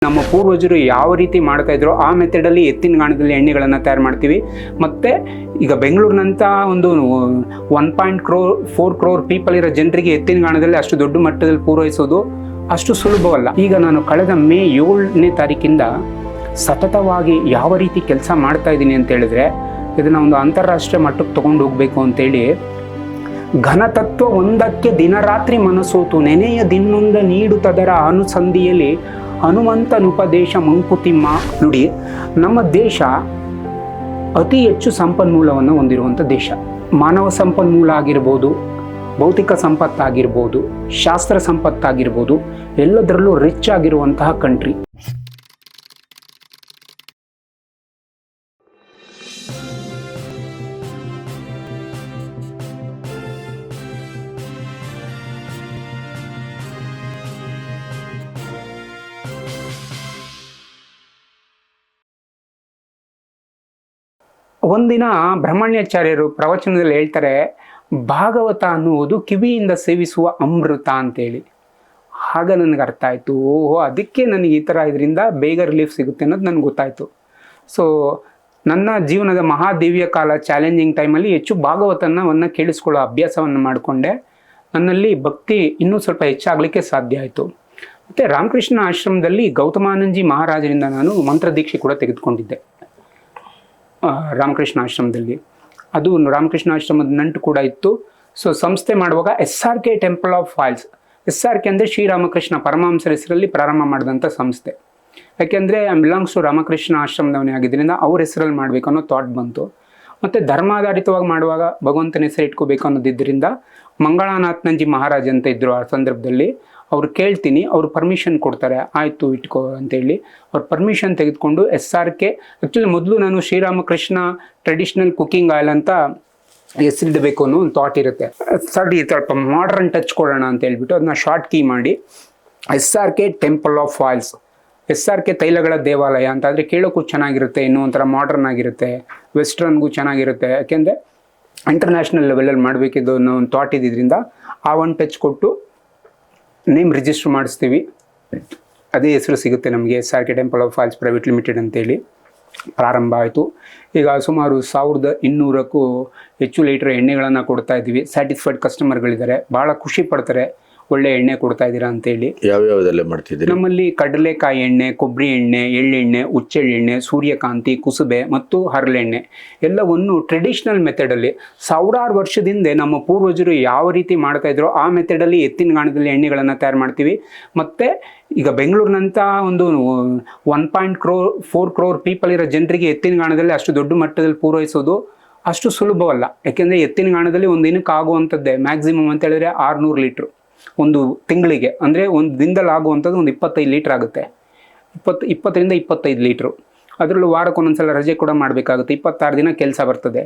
ನಮ್ಮ ಪೂರ್ವಜರು ಯಾವ ರೀತಿ ಮಾಡ್ತಾ ಇದ್ರು ಆ ಮೆಥಡಲ್ಲಿ ಎತ್ತಿನ ಗಾಣದಲ್ಲಿ ಎಣ್ಣೆಗಳನ್ನು ತಯಾರು ಮಾಡ್ತೀವಿ. ಮತ್ತು ಈಗ ಬೆಂಗಳೂರಿನಂಥ ಒಂದು 1.4 crore ಪೀಪಲ್ ಇರೋ ಜನರಿಗೆ ಎತ್ತಿನ ಗಾಣದಲ್ಲಿ ಅಷ್ಟು ದೊಡ್ಡ ಮಟ್ಟದಲ್ಲಿ ಪೂರೈಸೋದು ಅಷ್ಟು ಸುಲಭವಲ್ಲ. ಈಗ ನಾನು ಕಳೆದ ಮೇ 7ನೇ ತಾರೀಕಿಂದ ಸತತವಾಗಿ ಯಾವ ರೀತಿ ಕೆಲಸ ಮಾಡ್ತಾ ಇದ್ದೀನಿ ಅಂತ ಹೇಳಿದ್ರೆ, ಇದನ್ನು ಒಂದು ಅಂತಾರಾಷ್ಟ್ರೀಯ ಮಟ್ಟಕ್ಕೆ ತೊಗೊಂಡು ಹೋಗಬೇಕು ಅಂತೇಳಿ ಘನತತ್ವ ಒಂದಕ್ಕೆ ದಿನರಾತ್ರಿ ಮನಸೋತು ನೆನೆಯ ದಿನ್ನೊಂದ ನೀಡುತ್ತದರ ಅನುಸಂಧಿಯಲ್ಲಿ ಹನುಮಂತನುಪದೇಶ ಮಂಕುತಿಮ್ಮ. ನುಡಿ, ನಮ್ಮ ದೇಶ ಅತಿ ಹೆಚ್ಚು ಸಂಪನ್ಮೂಲವನ್ನು ಹೊಂದಿರುವಂಥ ದೇಶ. ಮಾನವ ಸಂಪನ್ಮೂಲ ಆಗಿರ್ಬೋದು, ಭೌತಿಕ ಸಂಪತ್ತಾಗಿರ್ಬೋದು, ಶಾಸ್ತ್ರ ಸಂಪತ್ತಾಗಿರ್ಬೋದು, ಎಲ್ಲದರಲ್ಲೂ ರಿಚ್ ಆಗಿರುವಂತಹ ಕಂಟ್ರಿ. ಒಂದಿನ ಬ್ರಹ್ಮಣ್ಯಾಚಾರ್ಯರು ಪ್ರವಚನದಲ್ಲಿ ಹೇಳ್ತಾರೆ, ಭಾಗವತ ಅನ್ನುವುದು ಕಿವಿಯಿಂದ ಸೇವಿಸುವ ಅಮೃತ ಅಂತೇಳಿ. ಆಗ ನನಗೆ ಅರ್ಥ ಆಯಿತು, ಓಹೋ ಅದಕ್ಕೆ ನನಗೆ ಈ ಥರ ಇದರಿಂದ ಬೇಗ ರಿಲೀಫ್ ಸಿಗುತ್ತೆ ಅನ್ನೋದು ನನಗೆ ಗೊತ್ತಾಯಿತು. ಸೊ ನನ್ನ ಜೀವನದ ಮಹಾದಿವ್ಯ ಕಾಲ ಚಾಲೆಂಜಿಂಗ್ ಟೈಮಲ್ಲಿ ಹೆಚ್ಚು ಭಾಗವತನವನ್ನು ಕೇಳಿಸ್ಕೊಳ್ಳೋ ಅಭ್ಯಾಸವನ್ನು ಮಾಡಿಕೊಂಡೆ. ನನ್ನಲ್ಲಿ ಭಕ್ತಿ ಇನ್ನೂ ಸ್ವಲ್ಪ ಹೆಚ್ಚಾಗಲಿಕ್ಕೆ ಸಾಧ್ಯ ಆಯಿತು. ಮತ್ತು ರಾಮಕೃಷ್ಣ ಆಶ್ರಮದಲ್ಲಿ ಗೌತಮಾನಂದಜಿ ಮಹಾರಾಜರಿಂದ ನಾನು ಮಂತ್ರದೀಕ್ಷೆ ಕೂಡ ತೆಗೆದುಕೊಂಡಿದ್ದೆ. ರಾಮಕೃಷ್ಣ ಆಶ್ರಮದಲ್ಲಿ ಅದು ರಾಮಕೃಷ್ಣ ಆಶ್ರಮದ ನಂಟು ಕೂಡ ಇತ್ತು. ಸೊ ಸಂಸ್ಥೆ ಮಾಡುವಾಗ SRK temple of falls, SRK ಅಂದರೆ ಶ್ರೀರಾಮಕೃಷ್ಣ ಪರಮಹಂಸರ ಹೆಸರಲ್ಲಿ ಪ್ರಾರಂಭ ಮಾಡಿದಂಥ ಸಂಸ್ಥೆ. ಯಾಕೆಂದರೆ ಐ ಬಿಲಾಂಗ್ಸ್ ಟು ರಾಮಕೃಷ್ಣ ಆಶ್ರಮದವನೇ ಆಗಿದ್ದರಿಂದ ಅವ್ರ ಹೆಸರಲ್ಲಿ ಮಾಡಬೇಕು ಅನ್ನೋ ಥಾಟ್ ಬಂತು. ಮತ್ತು ಧರ್ಮಾಧಾರಿತವಾಗಿ ಮಾಡುವಾಗ ಭಗವಂತನ ಹೆಸರು ಇಟ್ಕೋಬೇಕು ಅನ್ನೋದಿದ್ದರಿಂದ ಮಂಗಳಾನಾಥನಂಜಿ ಮಹಾರಾಜ್ ಅಂತ ಇದ್ದರು ಆ ಸಂದರ್ಭದಲ್ಲಿ. ಅವ್ರು ಕೇಳ್ತೀನಿ, ಅವರು ಪರ್ಮಿಷನ್ ಕೊಡ್ತಾರೆ, ಆಯಿತು ಇಟ್ಕೋ ಅಂತೇಳಿ ಅವ್ರು ಪರ್ಮಿಷನ್ ತೆಗೆದುಕೊಂಡು SRK. ಆ್ಯಕ್ಚುಲಿ ಮೊದಲು ನಾನು ಶ್ರೀರಾಮಕೃಷ್ಣ ಟ್ರೆಡಿಷ್ನಲ್ ಕುಕ್ಕಿಂಗ್ ಆಯಿಲ್ ಅಂತ ಹೆಸರಿಡಬೇಕು ಅನ್ನೋ ಒಂದು ಥಾಟ್ ಇರುತ್ತೆ. ಸ್ವಲ್ಪ ಮಾಡರ್ನ್ ಟಚ್ ಕೊಡೋಣ ಅಂತ ಹೇಳ್ಬಿಟ್ಟು ಅದನ್ನ ಶಾರ್ಟ್ ಕೀ ಮಾಡಿ SRK temple of falls, SRK ತೈಲಗಳ ದೇವಾಲಯ ಅಂತ. ಆದರೆ ಕೇಳೋಕ್ಕೂ ಚೆನ್ನಾಗಿರುತ್ತೆ, ಇನ್ನೂ ಒಂಥರ ಮಾಡರ್ನ್ ಆಗಿರುತ್ತೆ, ವೆಸ್ಟರ್ನ್ಗೂ ಚೆನ್ನಾಗಿರುತ್ತೆ. ಯಾಕೆಂದರೆ ಇಂಟರ್ನ್ಯಾಷನಲ್ ಲೆವೆಲಲ್ಲಿ ಮಾಡಬೇಕಿದ್ದು ಅನ್ನೋ ಒಂದು ಥಾಟ್ ಇದ್ದಿದ್ದರಿಂದ ಆ ಒಂದು ಟಚ್ ಕೊಟ್ಟು ನೇಮ್ ರಿಜಿಸ್ಟರ್ ಮಾಡಿಸ್ತೀವಿ. ಅದೇ ಹೆಸರು ಸಿಗುತ್ತೆ ನಮಗೆ, SRK temple of falls private limited ಅಂತೇಳಿ ಪ್ರಾರಂಭ ಆಯಿತು. ಈಗ ಸುಮಾರು 1200ಕ್ಕೂ ಹೆಚ್ಚು ಲೀಟ್ರ್ ಎಣ್ಣೆಗಳನ್ನು ಕೊಡ್ತಾ ಇದ್ದೀವಿ. ಸ್ಯಾಟಿಸ್ಫೈಡ್ ಕಸ್ಟಮರ್ಗಳಿದ್ದಾರೆ, ಭಾಳ ಖುಷಿ ಪಡ್ತಾರೆ, ಒಳ್ಳೆ ಎಣ್ಣೆ ಕೊಡ್ತಾ ಇದ್ದೀರಾ ಅಂತೇಳಿ. ಯಾವ್ಯಾವುದೆಲ್ಲ ಮಾಡ್ತಿದ್ದೀರಿ? ನಮ್ಮಲ್ಲಿ ಕಡಲೆಕಾಯಿ ಎಣ್ಣೆ, ಕೊಬ್ಬರಿ ಎಣ್ಣೆ, ಎಳ್ಳೆಣ್ಣೆ, ಹುಚ್ಚೆಳ್ಳೆಣ್ಣೆ, ಸೂರ್ಯಕಾಂತಿ, ಕುಸುಬೆ ಮತ್ತು ಹರಳೆಣ್ಣೆ ಎಲ್ಲವನ್ನು ಟ್ರೆಡಿಷ್ನಲ್ ಮೆಥಡಲ್ಲಿ ಸಾವಿರಾರು ವರ್ಷದಿಂದ ನಮ್ಮ ಪೂರ್ವಜರು ಯಾವ ರೀತಿ ಮಾಡ್ತಾ ಇದ್ರು ಆ ಮೆಥಡಲ್ಲಿ ಎತ್ತಿನ ಗಾಣದಲ್ಲಿ ಎಣ್ಣೆಗಳನ್ನು ತಯಾರು ಮಾಡ್ತೀವಿ. ಮತ್ತು ಈಗ ಬೆಂಗಳೂರಿನಂಥ ಒಂದು 1.4 crore ಪೀಪಲ್ ಇರೋ ಜನರಿಗೆ ಎತ್ತಿನ ಗಾಣದಲ್ಲಿ ಅಷ್ಟು ದೊಡ್ಡ ಮಟ್ಟದಲ್ಲಿ ಪೂರೈಸೋದು ಅಷ್ಟು ಸುಲಭವಲ್ಲ. ಯಾಕೆಂದರೆ ಎತ್ತಿನ ಗಾಣದಲ್ಲಿ ಒಂದು ದಿನಕ್ಕೆ ಆಗುವಂಥದ್ದೇ ಮ್ಯಾಕ್ಸಿಮಮ್ ಅಂತ ಹೇಳಿದ್ರೆ 600 ಲೀಟ್ರು ಒಂದು ತಿಂಗಳಿಗೆ. ಅಂದರೆ ಒಂದು ದಿನದಲ್ಲಿ ಆಗುವಂಥದ್ದು ಒಂದು 25 ಲೀಟ್ರ್ ಆಗುತ್ತೆ, 20ರಿಂದ 25 ಲೀಟ್ರು. ಅದರಲ್ಲೂ ವಾರಕ್ಕೆ ಒಂದೊಂದ್ಸಲ ರಜೆ ಕೂಡ ಮಾಡಬೇಕಾಗುತ್ತೆ, 26 ದಿನ ಕೆಲಸ ಬರ್ತದೆ.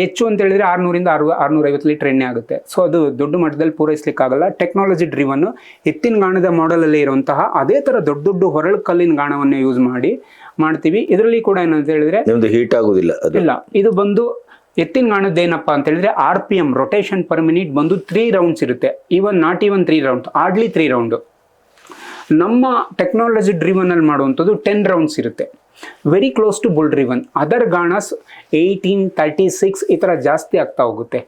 ಹೆಚ್ಚು ಅಂತ ಹೇಳಿದ್ರೆ 600ರಿಂದ 650 ಲೀಟ್ರ್ ಎಣ್ಣೆ ಆಗುತ್ತೆ. ಸೊ ಅದು ದೊಡ್ಡ ಮಟ್ಟದಲ್ಲಿ ಪೂರೈಸಲಿಕ್ಕಾಗಲ್ಲ. ಟೆಕ್ನಾಲಜಿ ಡ್ರಿವನ್ನು ಎತ್ತಿನ ಗಾಣದ ಮಾಡೆಲಲ್ಲಿ ಇರುವಂತಹ ಅದೇ ಥರ ದೊಡ್ಡ ದೊಡ್ಡ ಹೊರಳು ಕಲ್ಲಿನ ಗಾಣವನ್ನು ಯೂಸ್ ಮಾಡ್ತೀವಿ. ಇದರಲ್ಲಿ ಕೂಡ ಏನಂತ ಹೇಳಿದ್ರೆ ಹೀಟ್ ಆಗೋದಿಲ್ಲ. ಇಲ್ಲ, ಇದು ಬಂದು ಎತ್ತಿನ ಗಾಣದ್ದು ಏನಪ್ಪ ಅಂತ ಹೇಳಿದ್ರೆ RPM ರೊಟೇಷನ್ ಪರ್ ಮಿನಿಟ್ ಬಂದು 3 ರೌಂಡ್ಸ್ ಇರುತ್ತೆ. Not even 3 rounds, hardly 3 round. ನಮ್ಮ ಟೆಕ್ನಾಲಜಿ ಡ್ರಿವನಲ್ಲಿ ಮಾಡುವಂಥದ್ದು 10 ರೌಂಡ್ಸ್ ಇರುತ್ತೆ, very close to bull driven. Other ಗಾಣಸ್ 18, 36 ಈ ಥರ ಜಾಸ್ತಿ ಆಗ್ತಾ ಹೋಗುತ್ತೆ.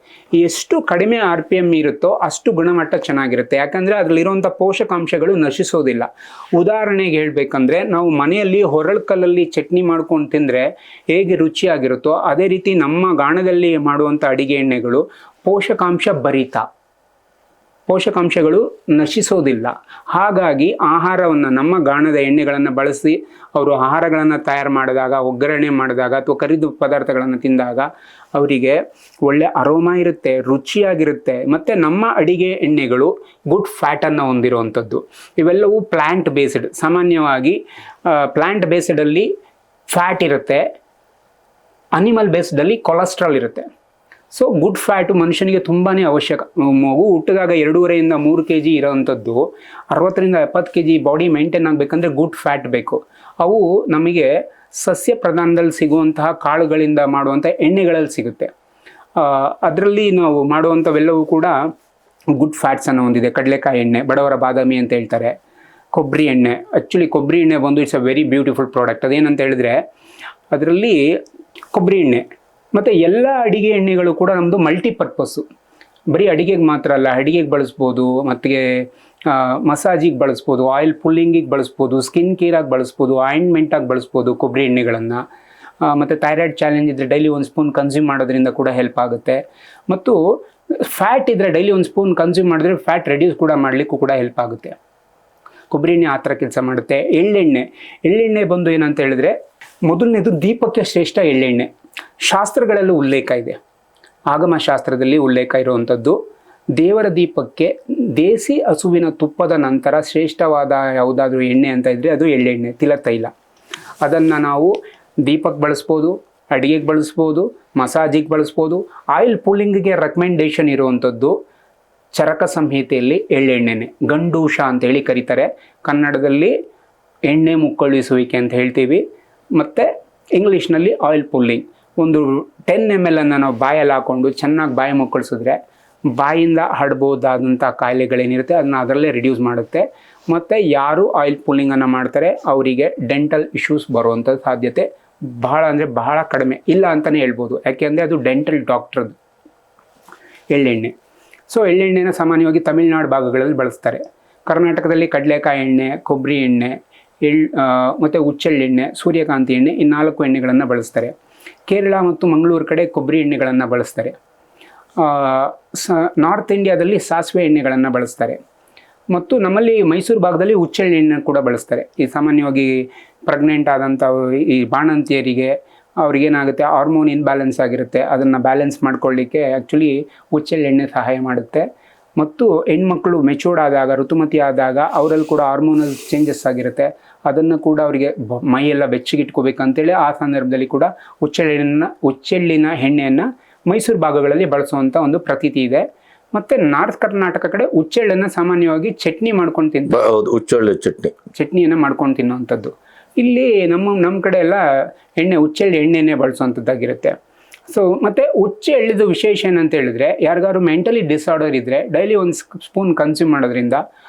ಎಷ್ಟು ಕಡಿಮೆ RPM ಇರುತ್ತೋ ಅಷ್ಟು ಗುಣಮಟ್ಟ ಚೆನ್ನಾಗಿರುತ್ತೆ. ಯಾಕಂದರೆ ಅದರಲ್ಲಿರುವಂಥ ಪೋಷಕಾಂಶಗಳು ನಶಿಸೋದಿಲ್ಲ. ಉದಾಹರಣೆಗೆ ಹೇಳಬೇಕಂದ್ರೆ, ನಾವು ಮನೆಯಲ್ಲಿ ಹೊರಳು ಕಲ್ಲಲ್ಲಿ ಚಟ್ನಿ ಮಾಡ್ಕೊಂಡು ತಿಂದರೆ ಹೇಗೆ ರುಚಿಯಾಗಿರುತ್ತೋ ಅದೇ ರೀತಿ ನಮ್ಮ ಗಾಣದಲ್ಲಿ ಮಾಡುವಂಥ ಅಡಿಗೆ ಎಣ್ಣೆಗಳು ಪೋಷಕಾಂಶಗಳು ನಶಿಸೋದಿಲ್ಲ. ಹಾಗಾಗಿ ಆಹಾರವನ್ನು, ನಮ್ಮ ಗಾಣದ ಎಣ್ಣೆಗಳನ್ನು ಬಳಸಿ ಅವರು ಆಹಾರಗಳನ್ನು ತಯಾರು ಮಾಡಿದಾಗ, ಒಗ್ಗರಣೆ ಮಾಡಿದಾಗ ಅಥವಾ ಕರಿದು ಪದಾರ್ಥಗಳನ್ನು ತಿಂದಾಗ ಅವರಿಗೆ ಒಳ್ಳೆ ಅರೋಮಾ ಇರುತ್ತೆ, ರುಚಿಯಾಗಿರುತ್ತೆ. ಮತ್ತು ನಮ್ಮ ಅಡಿಗೆ ಎಣ್ಣೆಗಳು ಗುಡ್ ಫ್ಯಾಟನ್ನು ಹೊಂದಿರುವಂಥದ್ದು. ಇವೆಲ್ಲವೂ ಪ್ಲ್ಯಾಂಟ್ ಬೇಸ್ಡ್. ಸಾಮಾನ್ಯವಾಗಿ ಪ್ಲ್ಯಾಂಟ್ ಬೇಸ್ಡಲ್ಲಿ ಫ್ಯಾಟ್ ಇರುತ್ತೆ, ಅನಿಮಲ್ ಬೇಸ್ಡಲ್ಲಿ ಕೊಲೆಸ್ಟ್ರಾಲ್ ಇರುತ್ತೆ. ಸೊ ಗುಡ್ ಫ್ಯಾಟು ಮನುಷ್ಯನಿಗೆ ತುಂಬಾ ಅವಶ್ಯಕ. ಮಗು ಹುಟ್ಟಿದಾಗ 2.5ರಿಂದ 3 kg ಇರೋವಂಥದ್ದು 60ರಿಂದ 70 kg ಬಾಡಿ ಮೇಂಟೈನ್ ಆಗಬೇಕಂದ್ರೆ ಗುಡ್ ಫ್ಯಾಟ್ ಬೇಕು. ಅವು ನಮಗೆ ಸಸ್ಯ ಪ್ರಧಾನದಲ್ಲಿ ಸಿಗುವಂತಹ ಕಾಳುಗಳಿಂದ ಮಾಡುವಂಥ ಎಣ್ಣೆಗಳಲ್ಲಿ ಸಿಗುತ್ತೆ. ಅದರಲ್ಲಿ ನಾವು ಮಾಡುವಂಥವೆಲ್ಲವೂ ಕೂಡ ಗುಡ್ ಫ್ಯಾಟ್ಸನ್ನು ಹೊಂದಿದೆ. ಕಡಲೆಕಾಯಿ ಎಣ್ಣೆ, ಬಡವರ ಬಾದಾಮಿ ಅಂತ ಹೇಳ್ತಾರೆ. ಕೊಬ್ಬರಿ ಎಣ್ಣೆ. ಆ್ಯಕ್ಚುಲಿ ಕೊಬ್ಬರಿ ಎಣ್ಣೆ ಬಂದು it's a very beautiful product. ಅದೇನಂತ ಹೇಳಿದ್ರೆ ಅದರಲ್ಲಿ ಕೊಬ್ಬರಿ ಎಣ್ಣೆ ಮತ್ತು ಎಲ್ಲ ಅಡಿಗೆ ಎಣ್ಣೆಗಳು ಕೂಡ ನಮ್ಮದು ಮಲ್ಟಿಪರ್ಪಸ್ಸು. ಬರೀ ಅಡಿಗೆಗೆ ಮಾತ್ರ ಅಲ್ಲ, ಅಡಿಗೆಗೆ ಬಳಸ್ಬೋದು, ಮತ್ತು ಮಸಾಜಿಗೆ ಬಳಸ್ಬೋದು, ಆಯಿಲ್ ಪುಲ್ಲಿಂಗಿಗೆ ಬಳಸ್ಬೋದು, ಸ್ಕಿನ್ ಕೇರಾಗಿ ಬಳಸ್ಬೋದು, ಆಯಿಂಟ್ಮೆಂಟಾಗಿ ಬಳಸ್ಬೋದು ಕೊಬ್ಬರಿ ಎಣ್ಣೆಗಳನ್ನು. ಮತ್ತು ಥೈರಾಯ್ಡ್ ಚಾಲೆಂಜ್ ಇದ್ದರೆ ಡೈಲಿ 1 ಸ್ಪೂನ್ ಕನ್ಸ್ಯೂಮ್ ಮಾಡೋದ್ರಿಂದ ಕೂಡ ಹೆಲ್ಪ್ ಆಗುತ್ತೆ. ಮತ್ತು ಫ್ಯಾಟ್ ಇದ್ದರೆ ಡೈಲಿ 1 ಸ್ಪೂನ್ ಕನ್ಸ್ಯೂಮ್ ಮಾಡಿದ್ರೆ ಫ್ಯಾಟ್ ರೆಡ್ಯೂಸ್ ಕೂಡ ಮಾಡಲಿಕ್ಕೂ ಕೂಡ ಹೆಲ್ಪ್ ಆಗುತ್ತೆ. ಕೊಬ್ಬರಿ ಎಣ್ಣೆ ಆ ಥರ ಕೆಲಸ ಮಾಡುತ್ತೆ. ಎಳ್ಳೆಣ್ಣೆ ಬಂದು ಏನಂತ ಹೇಳಿದ್ರೆ ಮೊದಲನೇದು ದೀಪಕ್ಕೆ ಶ್ರೇಷ್ಠ ಎಳ್ಳೆಣ್ಣೆ. ಶಾಸ್ತ್ರಗಳಲ್ಲೂ ಉಲ್ಲೇಖ ಇದೆ, ಆಗಮ ಶಾಸ್ತ್ರದಲ್ಲಿ ಉಲ್ಲೇಖ ಇರುವಂಥದ್ದು. ದೇವರ ದೀಪಕ್ಕೆ ದೇಸಿ ಹಸುವಿನ ತುಪ್ಪದ ನಂತರ ಶ್ರೇಷ್ಠವಾದ ಯಾವುದಾದ್ರೂ ಎಣ್ಣೆ ಅಂತ ಇದ್ದರೆ ಅದು ಎಳ್ಳೆಣ್ಣೆ, ತಿಲತೈಲ. ಅದನ್ನು ನಾವು ದೀಪಕ್ಕೆ ಬಳಸ್ಬೋದು, ಅಡಿಗೆಗೆ ಬಳಸ್ಬೋದು, ಮಸಾಜಿಗೆ ಬಳಸ್ಬೋದು. ಆಯಿಲ್ ಪುಲ್ಲಿಂಗಿಗೆ ರೆಕಮೆಂಡೇಶನ್ ಇರುವಂಥದ್ದು ಚರಕ ಸಂಹಿತೆಯಲ್ಲಿ ಎಳ್ಳೆಣ್ಣೆನೆ, ಗಂಡೂಷ ಅಂತೇಳಿ ಕರೀತಾರೆ. ಕನ್ನಡದಲ್ಲಿ ಎಣ್ಣೆ ಮುಕ್ಕಳಿಸುವಿಕೆ ಅಂತ ಹೇಳ್ತೀವಿ, ಮತ್ತು ಇಂಗ್ಲೀಷ್ನಲ್ಲಿ ಆಯಿಲ್ ಪುಲ್ಲಿಂಗ್. ಒಂದು 10 ml ನಾವು ಬಾಯಲ್ಲಿ ಹಾಕ್ಕೊಂಡು ಚೆನ್ನಾಗಿ ಬಾಯಿ ಮುಕ್ಕಳಿಸಿದ್ರೆ ಬಾಯಿಂದ ಹರಡ್ಬೋದಾದಂಥ ಕಾಯಿಲೆಗಳೇನಿರುತ್ತೆ ಅದನ್ನ ಅದರಲ್ಲೇ ರಿಡ್ಯೂಸ್ ಮಾಡುತ್ತೆ. ಮತ್ತು ಯಾರು ಆಯಿಲ್ ಪುಲ್ಲಿಂಗನ್ನು ಮಾಡ್ತಾರೆ ಅವರಿಗೆ ಡೆಂಟಲ್ ಇಶ್ಯೂಸ್ ಬರುವಂಥ ಸಾಧ್ಯತೆ ಬಹಳ ಅಂದರೆ ಬಹಳ ಕಡಿಮೆ, ಇಲ್ಲ ಅಂತಲೇ ಹೇಳ್ಬೋದು. ಯಾಕೆಂದರೆ ಅದು ಡೆಂಟಲ್ ಡಾಕ್ಟ್ರದ್ದು ಎಳ್ಳೆಣ್ಣೆ. ಸೊ ಎಳ್ಳೆಣ್ಣೆನ ಸಾಮಾನ್ಯವಾಗಿ ತಮಿಳುನಾಡು ಭಾಗಗಳಲ್ಲಿ ಬಳಸ್ತಾರೆ. ಕರ್ನಾಟಕದಲ್ಲಿ ಕಡಲೆಕಾಯಿ ಎಣ್ಣೆ, ಕೊಬ್ಬರಿ ಎಣ್ಣೆ, ಮತ್ತು ಹುಚ್ಚೆಳ್ಳೆಣ್ಣೆ, ಸೂರ್ಯಕಾಂತಿ ಎಣ್ಣೆ, ಈ 4 ಎಣ್ಣೆಗಳನ್ನು ಬಳಸ್ತಾರೆ. ಕೇರಳ ಮತ್ತು ಮಂಗಳೂರು ಕಡೆ ಕೊಬ್ಬರಿ ಎಣ್ಣೆಗಳನ್ನು ಬಳಸ್ತಾರೆ. ನಾರ್ತ್ ಇಂಡಿಯಾದಲ್ಲಿ ಸಾಸಿವೆ ಎಣ್ಣೆಗಳನ್ನು ಬಳಸ್ತಾರೆ. ಮತ್ತು ನಮ್ಮಲ್ಲಿ ಮೈಸೂರು ಭಾಗದಲ್ಲಿ ಹುಚ್ಚೆಳ್ಳೆಣ್ಣೆ ಕೂಡ ಬಳಸ್ತಾರೆ. ಈ ಸಾಮಾನ್ಯವಾಗಿ ಪ್ರೆಗ್ನೆಂಟ್ ಆದಂಥ ಈ ಬಾಣಂತಿಯರಿಗೆ ಅವ್ರಿಗೇನಾಗುತ್ತೆ, ಹಾರ್ಮೋನ್ ಇನ್ಬ್ಯಾಲೆನ್ಸ್ ಆಗಿರುತ್ತೆ, ಅದನ್ನು ಬ್ಯಾಲೆನ್ಸ್ ಮಾಡ್ಕೊಳ್ಳಿಕ್ಕೆ ಆ್ಯಕ್ಚುಲಿ ಹುಚ್ಚೆಳ್ಳೆಣ್ಣೆ ಸಹಾಯ ಮಾಡುತ್ತೆ. ಮತ್ತು ಹೆಣ್ಮಕ್ಳು ಮೆಚೂರ್ಡ್ ಆದಾಗ, ಋತುಮತಿ ಆದಾಗ ಅವರಲ್ಲಿ ಕೂಡ ಹಾರ್ಮೋನಲ್ ಚೇಂಜಸ್ ಆಗಿರುತ್ತೆ, ಅದನ್ನು ಕೂಡ ಅವರಿಗೆ ಮೈಯೆಲ್ಲ ಬೆಚ್ಚಗಿಟ್ಕೋಬೇಕಂತೇಳಿ ಆ ಸಂದರ್ಭದಲ್ಲಿ ಕೂಡ ಹುಚ್ಚೆಳ್ಳಿನ ಎಣ್ಣೆಯನ್ನು ಮೈಸೂರು ಭಾಗಗಳಲ್ಲಿ ಬಳಸುವಂಥ ಒಂದು ಪ್ರತೀತಿ ಇದೆ. ಮತ್ತು ನಾರ್ತ್ ಕರ್ನಾಟಕ ಕಡೆ ಹುಚ್ಚೆಳ್ಳನ್ನು ಸಾಮಾನ್ಯವಾಗಿ ಚಟ್ನಿ ಮಾಡ್ಕೊಂಡು ತಿಂತಾರೆ, ಹುಚ್ಚೆಳ್ಳು ಚಟ್ನಿಯನ್ನು ಮಾಡ್ಕೊಂಡು ತಿನ್ನೋವಂಥದ್ದು. ಇಲ್ಲಿ ನಮ್ಮ ಕಡೆ ಎಲ್ಲ ಹುಚ್ಚೆಳ್ಳು ಎಣ್ಣೆನೇ ಬಳಸುವಂಥದ್ದಾಗಿರುತ್ತೆ. ಸೊ ಮತ್ತು ಹುಚ್ಚೆಳ್ಳಿದು ವಿಶೇಷ ಏನಂತ ಹೇಳಿದ್ರೆ, ಯಾರಿಗಾದ್ರು ಮೆಂಟಲಿ ಡಿಸಾರ್ಡರ್ ಇದ್ದರೆ ಡೈಲಿ 1 ಸ್ಪೂನ್ ಕನ್ಸ್ಯೂಮ್ ಮಾಡೋದ್ರಿಂದ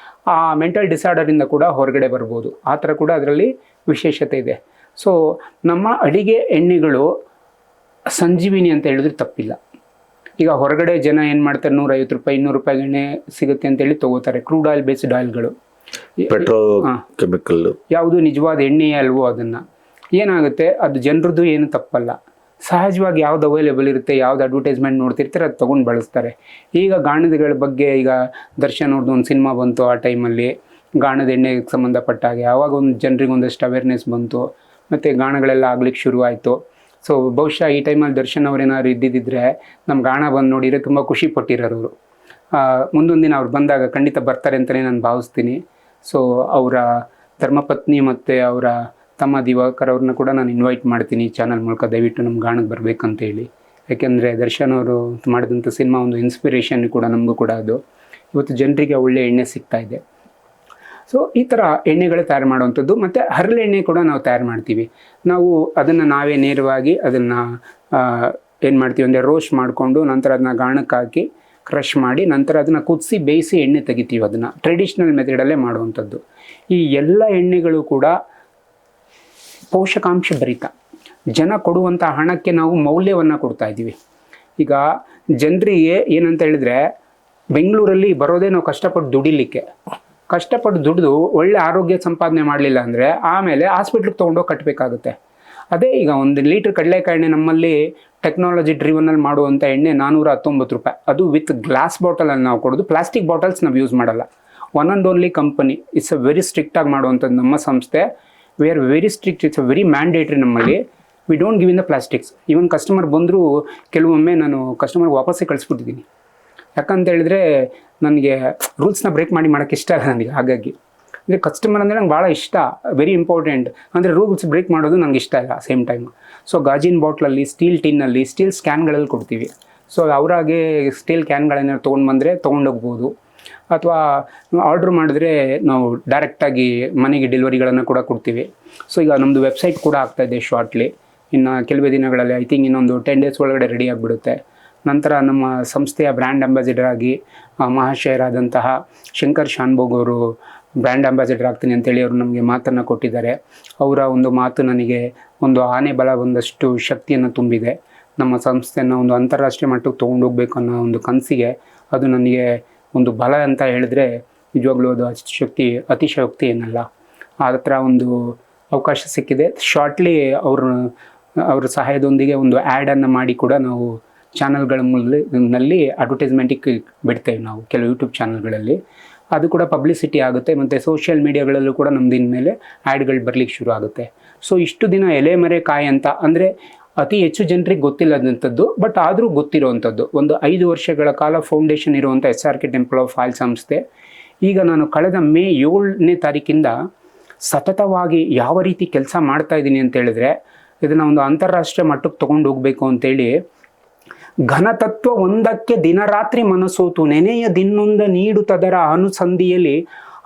ಆ ಮೆಂಟಲ್ ಡಿಸಾರ್ಡರಿಂದ ಕೂಡ ಹೊರಗಡೆ ಬರ್ಬೋದು. ಆ ಥರ ಕೂಡ ಅದರಲ್ಲಿ ವಿಶೇಷತೆ ಇದೆ. ಸೊ ನಮ್ಮ ಅಡಿಗೆ ಎಣ್ಣೆಗಳು ಸಂಜೀವಿನಿ ಅಂತ ಹೇಳಿದ್ರೆ ತಪ್ಪಿಲ್ಲ. ಈಗ ಹೊರಗಡೆ ಜನ ಏನು ಮಾಡ್ತಾರೆ, 150 ರೂಪಾಯಿ 200 ರೂಪಾಯಿ ಎಣ್ಣೆ ಸಿಗುತ್ತೆ ಅಂತೇಳಿ ತೊಗೋತಾರೆ. ಕ್ರೂಡ್ ಆಯಿಲ್ ಬೇಸ್ಡ್ ಆಯಿಲ್ಗಳು, ಕೆಮಿಕಲ್, ಯಾವುದು ನಿಜವಾದ ಎಣ್ಣೆಯೇ ಅಲ್ವೋ ಅದನ್ನು ಏನಾಗುತ್ತೆ, ಅದು ಜನರದ್ದು ಏನು ತಪ್ಪಲ್ಲ. ಸಹಜವಾಗಿ ಯಾವ್ದು ಅವೈಲೇಬಲ್ ಇರುತ್ತೆ, ಯಾವ್ದು ಅಡ್ವರ್ಟೈಸ್ಮೆಂಟ್ ನೋಡ್ತಿರ್ತಾರೆ ಅದು ತೊಗೊಂಡು ಬಳಸ್ತಾರೆ. ಈಗ ಗಾಣದಗಳ ಬಗ್ಗೆ ಈಗ ದರ್ಶನ್ ಅವ್ರದ್ದು ಒಂದು ಸಿನಿಮಾ ಬಂತು, ಆ ಟೈಮಲ್ಲಿ ಗಾಣದ ಎಣ್ಣೆಗೆ ಸಂಬಂಧಪಟ್ಟ ಹಾಗೆ ಆವಾಗ ಒಂದು ಜನರಿಗೆ ಒಂದಷ್ಟು ಅವೇರ್ನೆಸ್ ಬಂತು, ಮತ್ತು ಗಾಣಗಳೆಲ್ಲ ಆಗ್ಲಿಕ್ಕೆ ಶುರುವಾಯಿತು. ಸೊ ಬಹುಶಃ ಈ ಟೈಮಲ್ಲಿ ದರ್ಶನ್ ಅವ್ರೇನಾದ್ರು ಇದ್ದಿದ್ದರೆ ನಮ್ಮ ಗಾಣ ಬಂದು ನೋಡಿದರೆ ತುಂಬ ಖುಷಿ ಪಟ್ಟಿರೋರು. ಮುಂದೊಂದು ದಿನ ಅವ್ರು ಬಂದಾಗ ಖಂಡಿತ ಬರ್ತಾರೆ ಅಂತಲೇ ನಾನು ಭಾವಿಸ್ತೀನಿ. ಸೊ ಅವರ ಧರ್ಮಪತ್ನಿ ಮತ್ತು ಅವರ ತಮ್ಮ ದಿವಾಕರ್ ಅವ್ರನ್ನ ಕೂಡ ನಾನು ಇನ್ವೈಟ್ ಮಾಡ್ತೀನಿ ಚಾನಲ್ ಮೂಲಕ, ದಯವಿಟ್ಟು ನಮ್ಮ ಗಾಣಕ್ಕೆ ಬರಬೇಕಂತೇಳಿ. ಯಾಕೆಂದರೆ ದರ್ಶನ್ ಅವರು ಮಾಡಿದಂಥ ಸಿನಿಮಾ ಒಂದು ಇನ್ಸ್ಪಿರೇಷನ್ ಕೂಡ ನಮಗೂ ಕೂಡ. ಅದು ಇವತ್ತು ಜನರಿಗೆ ಒಳ್ಳೆ ಎಣ್ಣೆ ಸಿಗ್ತಾ ಇದೆ. ಸೊ ಈ ಥರ ಎಣ್ಣೆಗಳು ತಯಾರು ಮಾಡುವಂಥದ್ದು. ಮತ್ತು ಹರಳೆಣ್ಣೆ ಕೂಡ ನಾವು ತಯಾರು ಮಾಡ್ತೀವಿ. ನಾವು ಅದನ್ನು ನಾವೇ ನೇರವಾಗಿ ಅದನ್ನು ಏನು ಮಾಡ್ತೀವಿ ಅಂದರೆ ರೋಸ್ಟ್ ಮಾಡಿಕೊಂಡು ನಂತರ ಅದನ್ನ ಗಾಣಕ್ಕೆ ಹಾಕಿ ಕ್ರಷ್ ಮಾಡಿ ನಂತರ ಅದನ್ನು ಕುದಿಸಿ ಬೇಯಿಸಿ ಎಣ್ಣೆ ತೆಗಿತೀವಿ. ಅದನ್ನು ಟ್ರೆಡಿಷ್ನಲ್ ಮೆಥಡಲ್ಲೇ ಮಾಡುವಂಥದ್ದು. ಈ ಎಲ್ಲ ಎಣ್ಣೆಗಳು ಕೂಡ ಪೋಷಕಾಂಶ ಭರಿತ. ಜನ ಕೊಡುವಂಥ ಹಣಕ್ಕೆ ನಾವು ಮೌಲ್ಯವನ್ನು ಕೊಡ್ತಾ ಇದ್ದೀವಿ. ಈಗ ಜನರಿಗೆ ಏನಂತ ಹೇಳಿದ್ರೆ, ಬೆಂಗಳೂರಲ್ಲಿ ಬರೋದೇ ನಾವು ಕಷ್ಟಪಟ್ಟು ದುಡಿಲಿಕ್ಕೆ, ಕಷ್ಟಪಟ್ಟು ದುಡಿದು ಒಳ್ಳೆ ಆರೋಗ್ಯ ಸಂಪಾದನೆ ಮಾಡಲಿಲ್ಲ ಅಂದರೆ ಆಮೇಲೆ ಹಾಸ್ಪಿಟ್ಲಿಗೆ ತೊಗೊಂಡೋಗಿ ಕಟ್ಟಬೇಕಾಗುತ್ತೆ. ಅದೇ ಈಗ 1 ಲೀಟ್ರ್ ಕಡಲೆಕಾಯಿ ಎಣ್ಣೆ ನಮ್ಮಲ್ಲಿ ಟೆಕ್ನಾಲಜಿ ಡ್ರಿವನಲ್ಲಿ ಮಾಡುವಂಥ ಎಣ್ಣೆ 419 ರೂಪಾಯಿ. ಅದು ವಿತ್ ಗ್ಲಾಸ್ ಬಾಟಲಲ್ಲಿ ನಾವು ಕೊಡೋದು, ಪ್ಲಾಸ್ಟಿಕ್ ಬಾಟಲ್ಸ್ ನಾವು ಯೂಸ್ ಮಾಡಲ್ಲ. One and only company. It's a very ಸ್ಟ್ರಿಕ್ಟಾಗಿ ಮಾಡುವಂಥದ್ದು ನಮ್ಮ ಸಂಸ್ಥೆ. We are very strict. It's a very mandatory ನಮ್ಮಲ್ಲಿ. We don't give in the plastics. Even customer ಬಂದರೂ ಕೆಲವೊಮ್ಮೆ ನಾನು ಕಸ್ಟಮರ್ಗೆ ವಾಪಸ್ಸೇ ಕಳಿಸ್ಬಿಟ್ಟಿದ್ದೀನಿ. ಯಾಕಂತ ಹೇಳಿದ್ರೆ ನನಗೆ ರೂಲ್ಸ್ನ ಬ್ರೇಕ್ ಮಾಡೋಕ್ಕೆ ಇಷ್ಟ ಇಲ್ಲ ನನಗೆ. ಹಾಗಾಗಿ ಅಂದರೆ ಕಸ್ಟಮರ್ ಅಂದರೆ ನಂಗೆ ಭಾಳ ಇಷ್ಟ, ವೆರಿ ಇಂಪಾರ್ಟೆಂಟ್. ಅಂದರೆ ರೂಲ್ಸ್ ಬ್ರೇಕ್ ಮಾಡೋದು ನಂಗೆ ಇಷ್ಟ ಇಲ್ಲ ಸೇಮ್ ಟೈಮ್. ಸೊ ಗಾಜಿನ ಬಾಟ್ಲಲ್ಲಿ, ಸ್ಟೀಲ್ ಟಿನ್ನಲ್ಲಿ, ಸ್ಟೀಲ್ ಸ್ಕ್ಯಾನ್ಗಳಲ್ಲಿ ಕೊಡ್ತೀವಿ. ಸೊ ಅವರಾಗೆ ಸ್ಟೀಲ್ ಕ್ಯಾನ್ಗಳೇನಾದ್ರು ತೊಗೊಂಡು ಬಂದರೆ ತೊಗೊಂಡೋಗ್ಬೋದು, ಅಥವಾ ಆರ್ಡ್ರ್ ಮಾಡಿದ್ರೆ ನಾವು ಡೈರೆಕ್ಟಾಗಿ ಮನೆಗೆ ಡೆಲಿವರಿಗಳನ್ನು ಕೂಡ ಕೊಡ್ತೀವಿ. ಸೊ ಈಗ ನಮ್ಮದು ವೆಬ್ಸೈಟ್ ಕೂಡ ಆಗ್ತಾಯಿದೆ ಶಾರ್ಟ್ಲಿ. ಇನ್ನು ಕೆಲವೇ ದಿನಗಳಲ್ಲಿ, ಐ ಥಿಂಕ್ ಇನ್ನೊಂದು 10 ಡೇಸ್ ಒಳಗಡೆ ರೆಡಿ ಆಗಿಬಿಡುತ್ತೆ. ನಂತರ ನಮ್ಮ ಸಂಸ್ಥೆಯ ಬ್ರ್ಯಾಂಡ್ ಅಂಬಾಸಿಡರ್ ಆಗಿ ಮಹಾಶಯರಾದಂತಹ ಶಂಕರ್ ಶಾನ್ಭೋಗ್ ಅವರು ಬ್ರ್ಯಾಂಡ್ ಅಂಬಾಸಿಡರ್ ಆಗ್ತೀನಿ ಅಂತೇಳಿ ಅವರು ನಮಗೆ ಮಾತನ್ನು ಕೊಟ್ಟಿದ್ದಾರೆ. ಅವರ ಒಂದು ಮಾತು ನನಗೆ ಒಂದು ಆನೆ ಬಲ ಒಂದಷ್ಟು ಶಕ್ತಿಯನ್ನು ತುಂಬಿದೆ. ನಮ್ಮ ಸಂಸ್ಥೆಯನ್ನು ಒಂದು ಅಂತಾರಾಷ್ಟ್ರೀಯ ಮಟ್ಟಕ್ಕೆ ತೊಗೊಂಡೋಗ್ಬೇಕು ಅನ್ನೋ ಒಂದು ಕನಸಿಗೆ ಅದು ನನಗೆ ಒಂದು ಬಲ ಅಂತ ಹೇಳಿದ್ರೆ ನಿಜವಾಗ್ಲೂ ಅದು ಅತಿಶಯೋಕ್ತಿ ಏನಲ್ಲ. ಆ ಥರ ಒಂದು ಅವಕಾಶ ಸಿಕ್ಕಿದೆ. ಶಾರ್ಟ್ಲಿ ಅವ್ರ ಸಹಾಯದೊಂದಿಗೆ ಒಂದು ಆ್ಯಡನ್ನು ಮಾಡಿ ಕೂಡ ನಾವು ಚಾನಲ್ಗಳ ನಲ್ಲಿ ಅಡ್ವರ್ಟೈಸ್ಮೆಂಟಿಗೆ ಬಿಡ್ತೇವೆ ನಾವು ಕೆಲವು ಯೂಟ್ಯೂಬ್ ಚಾನಲ್ಗಳಲ್ಲಿ. ಅದು ಕೂಡ ಪಬ್ಲಿಸಿಟಿ ಆಗುತ್ತೆ ಮತ್ತು ಸೋಷಿಯಲ್ ಮೀಡಿಯಾಗಳಲ್ಲೂ ಕೂಡ ನಮ್ದು ಇನ್ಮೇಲೆ ಆ್ಯಡ್ಗಳು ಬರಲಿಕ್ಕೆ ಶುರು ಆಗುತ್ತೆ. ಸೊ ಇಷ್ಟು ದಿನ ಎಲೆಮರೆ ಕಾಯಿ ಅಂತ ಅಂದರೆ ಅತಿ ಹೆಚ್ಚು ಜನರಿಗೆ ಗೊತ್ತಿಲ್ಲದಂಥದ್ದು, ಬಟ್ ಆದರೂ ಗೊತ್ತಿರುವಂಥದ್ದು ಒಂದು 5 ವರ್ಷಗಳ ಕಾಲ ಫೌಂಡೇಶನ್ ಇರುವಂಥ SRK ಟೆಂಪಲ್ ಆಫ್ ಫಾಯಿಲ್ ಸಂಸ್ಥೆ ಈಗ ನಾನು ಕಳೆದ ಮೇ 7ನೇ ತಾರೀಕಿಂದ ಸತತವಾಗಿ ಯಾವ ರೀತಿ ಕೆಲಸ ಮಾಡ್ತಾ ಇದ್ದೀನಿ ಅಂತ ಹೇಳಿದ್ರೆ, ಇದನ್ನು ಒಂದು ಅಂತಾರಾಷ್ಟ್ರೀಯ ಮಟ್ಟಕ್ಕೆ ತೊಗೊಂಡು ಹೋಗಬೇಕು ಅಂತೇಳಿ ಘನತತ್ವ ಒಂದಕ್ಕೆ ದಿನರಾತ್ರಿ ಮನಸೋತು ನೆನೆಯ ದಿನ್ನೊಂದ ನೀಡುತ್ತದರ ಅನುಸಂಧಿಯಲ್ಲಿ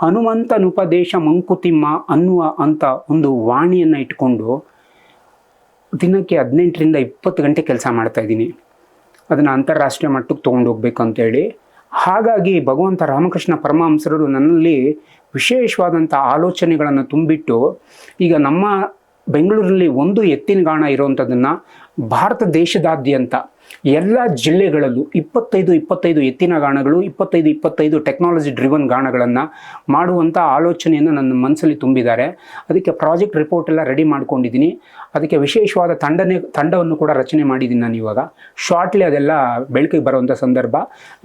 ಹನುಮಂತನುಪದೇಶ ಮಂಕುತಿಮ್ಮ ಅನ್ನುವ ಅಂತ ಒಂದು ವಾಣಿಯನ್ನು ಇಟ್ಕೊಂಡು ದಿನಕ್ಕೆ 18ರಿಂದ 20 ಗಂಟೆ ಕೆಲಸ ಮಾಡ್ತಾ ಇದ್ದೀನಿ. ಅದನ್ನು ಅಂತಾರಾಷ್ಟ್ರೀಯ ಮಟ್ಟಕ್ಕೆ ತೊಗೊಂಡು ಹೋಗ್ಬೇಕು ಅಂತೇಳಿ. ಹಾಗಾಗಿ ಭಗವಂತ ರಾಮಕೃಷ್ಣ ಪರಮಹಂಸರು ನನ್ನಲ್ಲಿ ವಿಶೇಷವಾದಂಥ ಆಲೋಚನೆಗಳನ್ನು ತುಂಬಿಟ್ಟು ಈಗ ನಮ್ಮ ಬೆಂಗಳೂರಲ್ಲಿ ಒಂದು ಎತ್ತಿನ ಗಾಣ ಇರುವಂಥದ್ದನ್ನು ಭಾರತ ದೇಶದಾದ್ಯಂತ ಎಲ್ಲ ಜಿಲ್ಲೆಗಳಲ್ಲೂ 25 ಎತ್ತಿನ ಗಾಣಗಳು, 25 ಟೆಕ್ನಾಲಜಿ ಡ್ರಿವನ್ ಗಾಣಗಳನ್ನು ಮಾಡುವಂಥ ಆಲೋಚನೆಯನ್ನು ನನ್ನ ಮನಸ್ಸಲ್ಲಿ ತುಂಬಿದ್ದಾರೆ. ಅದಕ್ಕೆ ಪ್ರಾಜೆಕ್ಟ್ ರಿಪೋರ್ಟ್ ಎಲ್ಲ ರೆಡಿ ಮಾಡ್ಕೊಂಡಿದ್ದೀನಿ. ಅದಕ್ಕೆ ವಿಶೇಷವಾದ ತಂಡವನ್ನು ಕೂಡ ರಚನೆ ಮಾಡಿದ್ದೀನಿ ನಾನು ಇವಾಗ. ಶಾರ್ಟ್ಲಿ ಅದೆಲ್ಲ ಬೆಳಕಿಗೆ ಬರುವಂಥ ಸಂದರ್ಭ.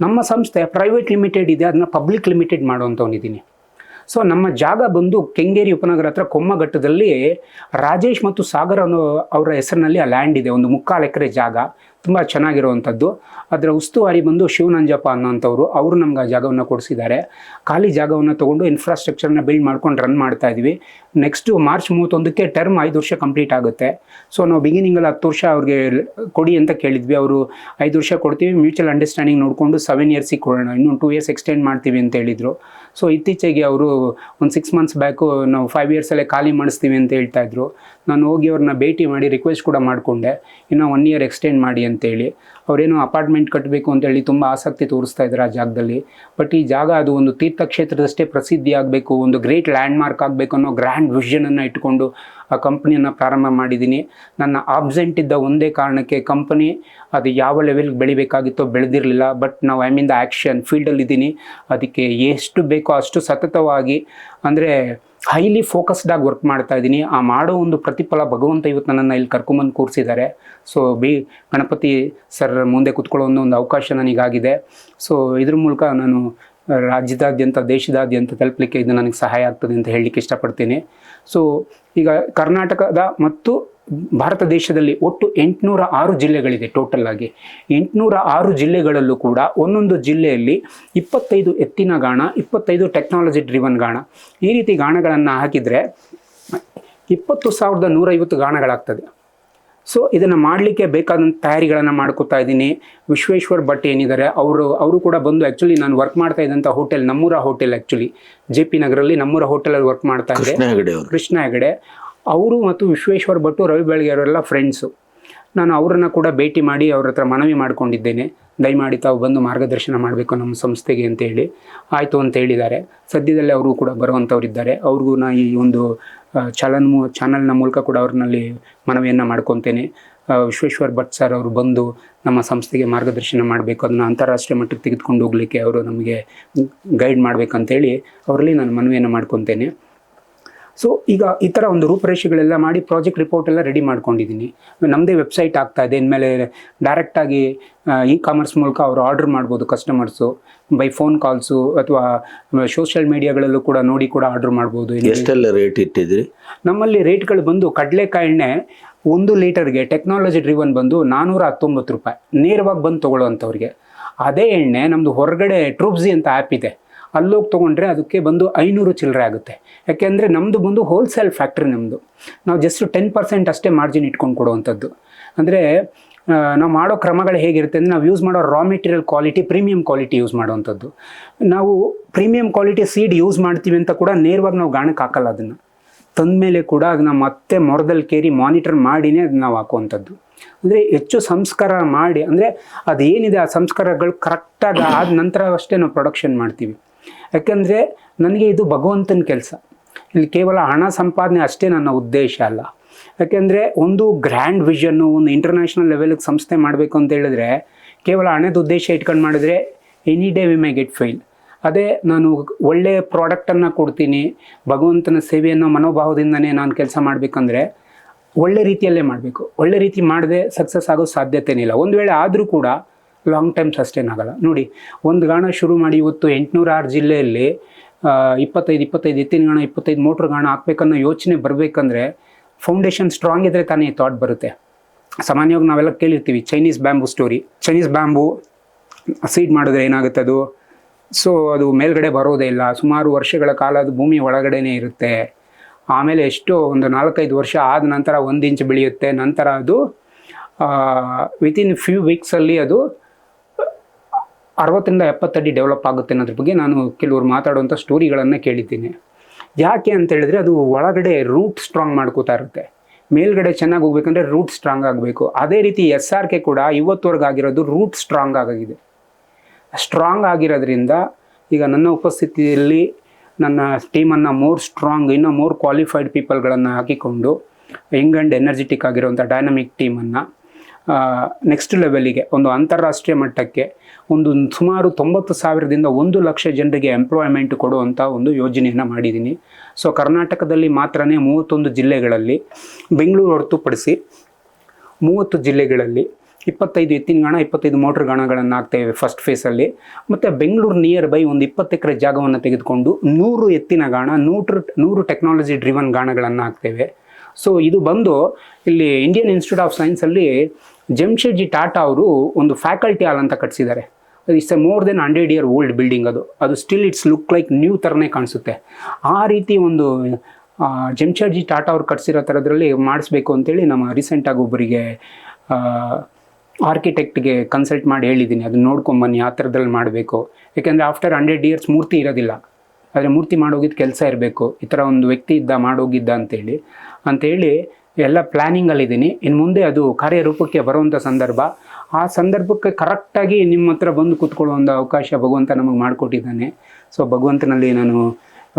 ನಮ್ಮ ಸಂಸ್ಥೆ ಪ್ರೈವೇಟ್ ಲಿಮಿಟೆಡ್ ಇದೆ, ಅದನ್ನು ಪಬ್ಲಿಕ್ ಲಿಮಿಟೆಡ್ ಮಾಡುವಂಥವನಿದ್ದೀನಿ. ಸೊ ನಮ್ಮ ಜಾಗ ಬಂದು ಕೆಂಗೇರಿ ಉಪನಗರ ಹತ್ರ ಕೊಮ್ಮಘಟ್ಟದಲ್ಲಿ ರಾಜೇಶ್ ಮತ್ತು ಸಾಗರ್ ಅನ್ನೋ ಅವರ ಹೆಸರಿನಲ್ಲಿ ಆ ಲ್ಯಾಂಡ್ ಇದೆ. ಒಂದು 3/4 ಎಕರೆ ಜಾಗ, ತುಂಬ ಚೆನ್ನಾಗಿರುವಂಥದ್ದು. ಅದರ ಉಸ್ತುವಾರಿ ಬಂದು ಶಿವನಂಜಪ್ಪ ಅನ್ನೋಂಥವ್ರು, ಅವರು ನಮ್ಗೆ ಆ ಜಾಗವನ್ನು ಕೊಡಿಸಿದ್ದಾರೆ. ಖಾಲಿ ಜಾಗವನ್ನು ತೊಗೊಂಡು ಇನ್ಫ್ರಾಸ್ಟ್ರಕ್ಚರ್ನ ಬಿಲ್ಡ್ ಮಾಡ್ಕೊಂಡು ರನ್ ಮಾಡ್ತಾ ಇದ್ವಿ. ನೆಕ್ಸ್ಟು ಮಾರ್ಚ್ 31ಕ್ಕೆ ಟರ್ಮ್ 5 ವರ್ಷ ಕಂಪ್ಲೀಟ್ ಆಗುತ್ತೆ. ಸೊ ನಾವು ಬಿಗಿನಿಂಗಲ್ಲಿ 10 ವರ್ಷ ಅವ್ರಿಗೆ ಕೊಡಿ ಅಂತ ಕೇಳಿದ್ವಿ. ಅವರು 5 ವರ್ಷ ಕೊಡ್ತೀವಿ, ಮ್ಯೂಚುವಲ್ ಅಂಡರ್ಸ್ಟ್ಯಾಂಡಿಂಗ್ ನೋಡಿಕೊಂಡು 7 ಇಯರ್ಸಿಗೆ ಕೊಡೋಣ, ಇನ್ನೂ 2 ಇಯರ್ಸ್ ಎಕ್ಸ್ಟೆಂಡ್ ಮಾಡ್ತೀವಿ ಅಂತ ಹೇಳಿದರು. ಸೊ ಇತ್ತೀಚೆಗೆ ಅವರು ಒಂದು 6 ಮಂತ್ಸ್ ಬ್ಯಾಕು ನಾವು 5 ಇಯರ್ಸಲ್ಲೇ ಖಾಲಿ ಮಾಡಿಸ್ತೀವಿ ಅಂತ ಹೇಳ್ತಾ ಇದ್ರು. ನಾನು ಹೋಗಿ ಅವ್ರನ್ನ ಭೇಟಿ ಮಾಡಿ ರಿಕ್ವೆಸ್ಟ್ ಕೂಡ ಮಾಡಿಕೊಂಡೆ, ಇನ್ನೂ 1 ಇಯರ್ ಎಕ್ಸ್ಟೆಂಡ್ ಮಾಡಿ ಅಂತೇಳಿ. ಅವರೇನೋ ಅಪಾರ್ಟ್ಮೆಂಟ್ ಕಟ್ಟಬೇಕು ಅಂತೇಳಿ ತುಂಬ ಆಸಕ್ತಿ ತೋರಿಸ್ತಾ ಇದ್ದಾರೆ ಆ ಜಾಗದಲ್ಲಿ. ಬಟ್ ಈ ಜಾಗ ಅದು ಒಂದು ತೀರ್ಥಕ್ಷೇತ್ರದಷ್ಟೇ ಪ್ರಸಿದ್ಧಿ ಆಗಬೇಕು, ಒಂದು ಗ್ರೇಟ್ ಲ್ಯಾಂಡ್ ಮಾರ್ಕ್ ಆಗಬೇಕು ಅನ್ನೋ ಗ್ರ್ಯಾಂಡ್ ವಿಷನನ್ನು ಇಟ್ಕೊಂಡು ಆ ಕಂಪ್ನಿಯನ್ನು ಪ್ರಾರಂಭ ಮಾಡಿದ್ದೀನಿ. ನನ್ನ ಆಬ್ಸೆಂಟ್ ಇದ್ದ ಒಂದೇ ಕಾರಣಕ್ಕೆ ಕಂಪನಿ ಅದು ಯಾವ ಲೆವೆಲ್ಗೆ ಬೆಳಿಬೇಕಾಗಿತ್ತೋ ಬೆಳೆದಿರಲಿಲ್ಲ. ಬಟ್ ನಾವು ಐ ಮೀನ್ ದ ಆ್ಯಕ್ಷನ್ ಫೀಲ್ಡಲ್ಲಿದ್ದೀನಿ. ಅದಕ್ಕೆ ಎಷ್ಟು ಬೇಕೋ ಅಷ್ಟು ಸತತವಾಗಿ ಅಂದರೆ ಹೈಲಿ ಫೋಕಸ್ಡಾಗಿ ವರ್ಕ್ ಮಾಡ್ತಾ ಇದ್ದೀನಿ. ಆ ಮಾಡೋ ಒಂದು ಪ್ರತಿಫಲ ಭಗವಂತ ಇವತ್ತು ನನ್ನನ್ನು ಇಲ್ಲಿ ಕರ್ಕೊಂಬಂದು ಕೂರಿಸಿದ್ದಾರೆ. ಸೊ ಗಣಪತಿ ಸರ್ ಮುಂದೆ ಕೂತ್ಕೊಳ್ಳೋ ಒಂದು ಅವಕಾಶ ನನಗಾಗಿದೆ. ಸೊ ಇದ್ರ ಮೂಲಕ ನಾನು ರಾಜ್ಯದಾದ್ಯಂತ ದೇಶದಾದ್ಯಂತ ತಲುಪಲಿಕ್ಕೆ ಇದು ನನಗೆ ಸಹಾಯ ಆಗ್ತದೆ ಅಂತ ಹೇಳಲಿಕ್ಕೆ ಇಷ್ಟಪಡ್ತೀನಿ. ಸೊ ಈಗ ಕರ್ನಾಟಕದ ಮತ್ತು ಭಾರತ ದೇಶದಲ್ಲಿ ಒಟ್ಟು 806 ಜಿಲ್ಲೆಗಳಿದೆ ಟೋಟಲ್ ಆಗಿ. 806 ಜಿಲ್ಲೆಗಳಲ್ಲೂ ಕೂಡ ಒಂದೊಂದು ಜಿಲ್ಲೆಯಲ್ಲಿ 25 ಎತ್ತಿನ ಗಾಣ, 25 ಟೆಕ್ನಾಲಜಿ ಡ್ರಿವನ್ ಗಾಣ, ಈ ರೀತಿ ಗಾಣಗಳನ್ನು ಹಾಕಿದರೆ 20,150 ಗಾಣಗಳಾಗ್ತದೆ. ಸೊ ಇದನ್ನು ಮಾಡಲಿಕ್ಕೆ ಬೇಕಾದಂಥ ತಯಾರಿಗಳನ್ನು ಮಾಡ್ಕೋತಾ ಇದ್ದೀನಿ. ವಿಶ್ವೇಶ್ವರ್ ಭಟ್ ಏನಿದ್ದಾರೆ ಅವರು ಕೂಡ ಬಂದು ಆ್ಯಕ್ಚುಲಿ ನಾನು ವರ್ಕ್ ಮಾಡ್ತಾ ಇದ್ದಂಥ ಹೋಟೆಲ್ ನಮ್ಮೂರ ಹೋಟೆಲ್, ಆ್ಯಕ್ಚುಲಿ JP ನಗರಲ್ಲಿ ನಮ್ಮೂರ ಹೋಟೆಲಲ್ಲಿ ವರ್ಕ್ ಮಾಡ್ತಾ ಇದ್ದೆ. ಕೃಷ್ಣ ಹೆಗಡೆ ಅವರು ಮತ್ತು ವಿಶ್ವೇಶ್ವರ್ ಭಟ್ಟು, ರವಿ ಬೆಳಗ್ಗೆ ಅವರೆಲ್ಲ ಫ್ರೆಂಡ್ಸು. ನಾನು ಅವರನ್ನು ಕೂಡ ಭೇಟಿ ಮಾಡಿ ಅವ್ರ ಹತ್ರ ಮನವಿ ಮಾಡ್ಕೊಂಡಿದ್ದೇನೆ, ದಯಮಾಡಿ ತಾವು ಬಂದು ಮಾರ್ಗದರ್ಶನ ಮಾಡಬೇಕು ನಮ್ಮ ಸಂಸ್ಥೆಗೆ ಅಂತೇಳಿ. ಆಯಿತು ಅಂತ ಹೇಳಿದ್ದಾರೆ. ಸದ್ಯದಲ್ಲೇ ಅವರು ಕೂಡ ಬರುವಂಥವ್ರಿದ್ದಾರೆ. ಅವ್ರಿಗೂ ನಾ ಈ ಒಂದು ಚಾನಲ್ನ ಮೂಲಕ ಕೂಡ ಅವ್ರನ್ನಲ್ಲಿ ಮನವಿಯನ್ನು ಮಾಡ್ಕೊತೇನೆ. ವಿಶ್ವೇಶ್ವರ್ ಭಟ್ ಸರ್ ಅವರು ಬಂದು ನಮ್ಮ ಸಂಸ್ಥೆಗೆ ಮಾರ್ಗದರ್ಶನ ಮಾಡಬೇಕು, ಅದನ್ನು ಅಂತಾರಾಷ್ಟ್ರೀಯ ಮಟ್ಟಕ್ಕೆ ತೆಗೆದುಕೊಂಡು ಹೋಗಲಿಕ್ಕೆ ಅವರು ನಮಗೆ ಗೈಡ್ ಮಾಡಬೇಕಂತೇಳಿ ಅವರಲ್ಲಿ ನಾನು ಮನವಿಯನ್ನು ಮಾಡ್ಕೊತೇನೆ. ಸೊ ಈಗ ಈ ಥರ ಒಂದು ರೂಪರೇಷೆಗಳೆಲ್ಲ ಮಾಡಿ ಪ್ರಾಜೆಕ್ಟ್ ರಿಪೋರ್ಟ್ ಎಲ್ಲ ರೆಡಿ ಮಾಡ್ಕೊಂಡಿದ್ದೀನಿ. ನಮ್ಮದೇ ವೆಬ್ಸೈಟ್ ಆಗ್ತಾ ಇದೆ. ಇನ್ಮೇಲೆ ಡೈರೆಕ್ಟಾಗಿ ಕಾಮರ್ಸ್ ಮೂಲಕ ಅವರು ಆರ್ಡರ್ ಮಾಡ್ಬೋದು ಕಸ್ಟಮರ್ಸು, ಬೈ ಫೋನ್ ಕಾಲ್ಸು ಅಥವಾ ಸೋಷಿಯಲ್ ಮೀಡಿಯಾಗಳಲ್ಲೂ ಕೂಡ ನೋಡಿ ಕೂಡ ಆರ್ಡರ್ ಮಾಡ್ಬೋದು. ಎಷ್ಟೆಲ್ಲ ರೇಟ್ ಇಟ್ಟಿದ್ರಿ? ನಮ್ಮಲ್ಲಿ ರೇಟ್ಗಳು ಬಂದು ಕಡಲೆಕಾಯಿ ಎಣ್ಣೆ 1 ಲೀಟರ್ಗೆ ಟೆಕ್ನಾಲಜಿ ಡ್ರಿವನ್ ಬಂದು 419 ರೂಪಾಯಿ ನೇರವಾಗಿ ಬಂದು ತೊಗೊಳ್ಳೋವಂಥವ್ರಿಗೆ. ಅದೇ ಎಣ್ಣೆ ನಮ್ಮದು ಹೊರಗಡೆ ಟ್ರೂಬ್ಸಿ ಅಂತ ಆ್ಯಪ್ ಇದೆ, ಅಲ್ಲೋಗಿ ತೊಗೊಂಡ್ರೆ ಅದಕ್ಕೆ ಬಂದು 500 ಚಿಲ್ಲರೆ ಆಗುತ್ತೆ. ಯಾಕೆಂದರೆ ನಮ್ಮದು ಬಂದು ಹೋಲ್ಸೇಲ್ ಫ್ಯಾಕ್ಟ್ರಿ. ನಮ್ಮದು ನಾವು ಜಸ್ಟ್ 10% ಅಷ್ಟೇ ಮಾರ್ಜಿನ್ ಇಟ್ಕೊಂಡು ಕೊಡುವಂಥದ್ದು. ಅಂದರೆ ನಾವು ಮಾಡೋ ಕ್ರಮಗಳು ಹೇಗಿರುತ್ತೆ ಅಂದರೆ, ನಾವು ಯೂಸ್ ಮಾಡೋ raw material quality premium quality use ಮಾಡುವಂಥದ್ದು. ನಾವು ಪ್ರೀಮಿಯಂ ಕ್ವಾಲಿಟಿ ಸೀಡ್ ಯೂಸ್ ಮಾಡ್ತೀವಿ ಅಂತ ಕೂಡ ನೇರವಾಗಿ ನಾವು ಗಾಣಕ್ಕೆ ಹಾಕಲ್ಲ. ಅದನ್ನು ತಂದಮೇಲೆ ಕೂಡ ಅದನ್ನು ಮತ್ತೆ ಮೊರದಲ್ಲಿ ಕೇರಿ ಮಾನಿಟರ್ ಮಾಡಿನೇ ಅದನ್ನ ನಾವು ಹಾಕುವಂಥದ್ದು. ಅಂದರೆ ಹೆಚ್ಚು ಸಂಸ್ಕಾರ ಮಾಡಿ, ಅಂದರೆ ಅದೇನಿದೆ ಆ ಸಂಸ್ಕಾರಗಳು ಕರೆಕ್ಟಾಗಿ ಆದ ನಂತರ ಅಷ್ಟೇ ನಾವು ಪ್ರೊಡಕ್ಷನ್ ಮಾಡ್ತೀವಿ. ಯಾಕೆಂದರೆ ನನಗೆ ಇದು ಭಗವಂತನ ಕೆಲಸ. ಇಲ್ಲಿ ಕೇವಲ ಹಣ ಸಂಪಾದನೆ ಅಷ್ಟೇ ನನ್ನ ಉದ್ದೇಶ ಅಲ್ಲ. ಯಾಕೆಂದರೆ ಒಂದು ಗ್ರ್ಯಾಂಡ್ ವಿಷನ್ನು, ಒಂದು ಇಂಟರ್ನ್ಯಾಷನಲ್ ಲೆವೆಲ್ಗೆ ಸಂಸ್ಥೆ ಮಾಡಬೇಕು ಅಂತ ಹೇಳಿದ್ರೆ ಕೇವಲ ಹಣದ ಉದ್ದೇಶ ಇಟ್ಕೊಂಡು ಮಾಡಿದ್ರೆ any day we my get fail. ಅದೇ ನಾನು ಒಳ್ಳೆಯ ಪ್ರಾಡಕ್ಟನ್ನು ಕೊಡ್ತೀನಿ, ಭಗವಂತನ ಸೇವೆಯನ್ನು ಮನೋಭಾವದಿಂದನೇ ನಾನು ಕೆಲಸ ಮಾಡಬೇಕಂದ್ರೆ ಒಳ್ಳೆ ರೀತಿಯಲ್ಲೇ ಮಾಡಬೇಕು. ಒಳ್ಳೆ ರೀತಿ ಮಾಡದೆ ಸಕ್ಸಸ್ ಆಗೋ ಸಾಧ್ಯತೆನೇ ಇಲ್ಲ. ಒಂದು ವೇಳೆ ಆದರೂ ಕೂಡ ಲಾಂಗ್ ಟೈಮ್ ಸಸ್ಟೈನ್ ಆಗಲ್ಲ. ನೋಡಿ, ಒಂದು ಗಾಣ ಶುರು ಮಾಡಿ ಇವತ್ತು 806 ಜಿಲ್ಲೆಯಲ್ಲಿ 25 ಎತ್ತಿನ ಗಾಣ, 25 ಮೋಟ್ರ್ ಗಾಣ ಹಾಕ್ಬೇಕನ್ನೋ ಯೋಚನೆ ಬರಬೇಕಂದ್ರೆ ಫೌಂಡೇಶನ್ ಸ್ಟ್ರಾಂಗ್ ಇದ್ದರೆ ತಾನೇ ಥಾಟ್ ಬರುತ್ತೆ. ಸಾಮಾನ್ಯವಾಗಿ ನಾವೆಲ್ಲ ಕೇಳಿರ್ತೀವಿ Chinese bamboo story. Chinese bamboo seed ಮಾಡಿದ್ರೆ ಏನಾಗುತ್ತೆ ಅದು? ಸೊ ಅದು ಮೇಲ್ಗಡೆ ಬರೋದೇ ಇಲ್ಲ, ಸುಮಾರು ವರ್ಷಗಳ ಕಾಲ ಅದು ಭೂಮಿ ಒಳಗಡೆನೇ ಇರುತ್ತೆ. ಆಮೇಲೆ ಎಷ್ಟೋ ಒಂದು 4-5 ವರ್ಷ ಆದ ನಂತರ 1 ಇಂಚ್ ಬೆಳೆಯುತ್ತೆ. ನಂತರ ಅದು ವಿತಿನ್ ಫ್ಯೂ ವೀಕ್ಸಲ್ಲಿ ಅದು 60-70 ಅಡಿ ಡೆವಲಪ್ ಆಗುತ್ತೆ ಅನ್ನೋದ್ರ ಬಗ್ಗೆ ನಾನು ಕೆಲವರು ಮಾತಾಡುವಂಥ ಸ್ಟೋರಿಗಳನ್ನು ಕೇಳಿದ್ದೀನಿ. ಯಾಕೆ ಅಂತ ಹೇಳಿದ್ರೆ ಅದು ಒಳಗಡೆ ರೂಟ್ ಸ್ಟ್ರಾಂಗ್ ಮಾಡ್ಕೋತಾ ಇರುತ್ತೆ. ಮೇಲ್ಗಡೆ ಚೆನ್ನಾಗಿ ಹೋಗ್ಬೇಕಂದ್ರೆ ರೂಟ್ ಸ್ಟ್ರಾಂಗ್ ಆಗಬೇಕು. ಅದೇ ರೀತಿ SRK ಕೂಡ ಇವತ್ತುವರೆಗೆ ಆಗಿರೋದು ರೂಟ್ ಸ್ಟ್ರಾಂಗ್ ಆಗಿದೆ. ಸ್ಟ್ರಾಂಗ್ ಆಗಿರೋದ್ರಿಂದ ಈಗ ನನ್ನ ಉಪಸ್ಥಿತಿಯಲ್ಲಿ ನನ್ನ ಟೀಮನ್ನು ಮೋರ್ ಸ್ಟ್ರಾಂಗ್, ಇನ್ನೂ ಮೋರ್ ಕ್ವಾಲಿಫೈಡ್ ಪೀಪಲ್ಗಳನ್ನು ಹಾಕಿಕೊಂಡು ಯಂಗ್ ಆ್ಯಂಡ್ ಎನರ್ಜೆಟಿಕ್ ಆಗಿರುವಂಥ ಡೈನಮಿಕ್ ಟೀಮನ್ನು ನೆಕ್ಸ್ಟ್ ಲೆವೆಲಿಗೆ, ಒಂದು ಅಂತಾರಾಷ್ಟ್ರೀಯ ಮಟ್ಟಕ್ಕೆ ಒಂದು ಸುಮಾರು 90,000ದಿಂದ 1,00,000 ಜನರಿಗೆ ಎಂಪ್ಲಾಯ್ಮೆಂಟ್ ಕೊಡುವಂಥ ಒಂದು ಯೋಜನೆಯನ್ನು ಮಾಡಿದ್ದೀನಿ. ಸೊ ಕರ್ನಾಟಕದಲ್ಲಿ ಮಾತ್ರನೇ 31 ಜಿಲ್ಲೆಗಳಲ್ಲಿ, ಬೆಂಗಳೂರು ಹೊರತುಪಡಿಸಿ 30 ಜಿಲ್ಲೆಗಳಲ್ಲಿ 25 ಎತ್ತಿನ ಗಾಣ, 25 ಮೋಟ್ರ್ ಗಾಣಗಳನ್ನು ಹಾಕ್ತೇವೆ ಫಸ್ಟ್ ಫೇಸಲ್ಲಿ. ಮತ್ತು ಬೆಂಗಳೂರು ನಿಯರ್ ಬೈ ಒಂದು 20 ಎಕರೆ ಜಾಗವನ್ನು ತೆಗೆದುಕೊಂಡು 100 ಎತ್ತಿನ ಗಾಣ, 100 ಟೆಕ್ನಾಲಜಿ ಡ್ರಿವನ್ ಗಾಣಗಳನ್ನು ಹಾಕ್ತೇವೆ. ಸೊ ಇದು ಬಂದು ಇಲ್ಲಿ ಇಂಡಿಯನ್ ಇನ್ಸ್ಟಿಟ್ಯೂಟ್ ಆಫ್ ಸೈನ್ಸಲ್ಲಿ ಜಮ್ಶೆಡ್ಜಿ ಟಾಟಾ ಅವರು ಒಂದು ಫ್ಯಾಕಲ್ಟಿ ಹಾಲ್ ಅಂತ ಕಟ್ಸಿದ್ದಾರೆ. It's a more than 100 year old building. ಅದು still it's look like new ಥರನೇ ಕಾಣಿಸುತ್ತೆ. ಆ ರೀತಿ ಒಂದು ಜಮ್ಶೆಡ್ಜಿ ಟಾಟಾ ಅವ್ರು ಕಟ್ಸಿರೋ ಥರದ್ರಲ್ಲಿ ಮಾಡಿಸ್ಬೇಕು ಅಂತೇಳಿ ನಮ್ಮ ರೀಸೆಂಟಾಗಿ ಒಬ್ಬರಿಗೆ ಆರ್ಕಿಟೆಕ್ಟ್ಗೆ ಕನ್ಸಲ್ಟ್ ಮಾಡಿ ಹೇಳಿದ್ದೀನಿ, ಅದನ್ನ ನೋಡ್ಕೊಂಬನ್ನಿ, ಆ ಥರದಲ್ಲಿ ಮಾಡಬೇಕು. ಯಾಕೆಂದರೆ ಆಫ್ಟರ್ 100 years ಮೂರ್ತಿ ಇರೋದಿಲ್ಲ, ಆದರೆ ಮೂರ್ತಿ ಮಾಡೋಗಿದ್ದು ಕೆಲಸ ಇರಬೇಕು. ಈ ಥರ ಒಂದು ವ್ಯಕ್ತಿ ಇದ್ದ ಮಾಡೋಗಿದ್ದ ಅಂತೇಳಿ ಎಲ್ಲ ಪ್ಲ್ಯಾನಿಂಗಲ್ಲಿದ್ದೀನಿ. ಇನ್ನು ಮುಂದೆ ಅದು ಕಾರ್ಯರೂಪಕ್ಕೆ ಬರುವಂಥ ಸಂದರ್ಭ, ಆ ಸಂದರ್ಭಕ್ಕೆ ಕರೆಕ್ಟಾಗಿ ನಿಮ್ಮ ಹತ್ರ ಬಂದು ಕೂತ್ಕೊಳ್ಳೋ ಒಂದು ಅವಕಾಶ ಭಗವಂತ ನಮಗೆ ಮಾಡಿಕೊಟ್ಟಿದ್ದಾನೆ. ಸೊ ಭಗವಂತನಲ್ಲಿ ನಾನು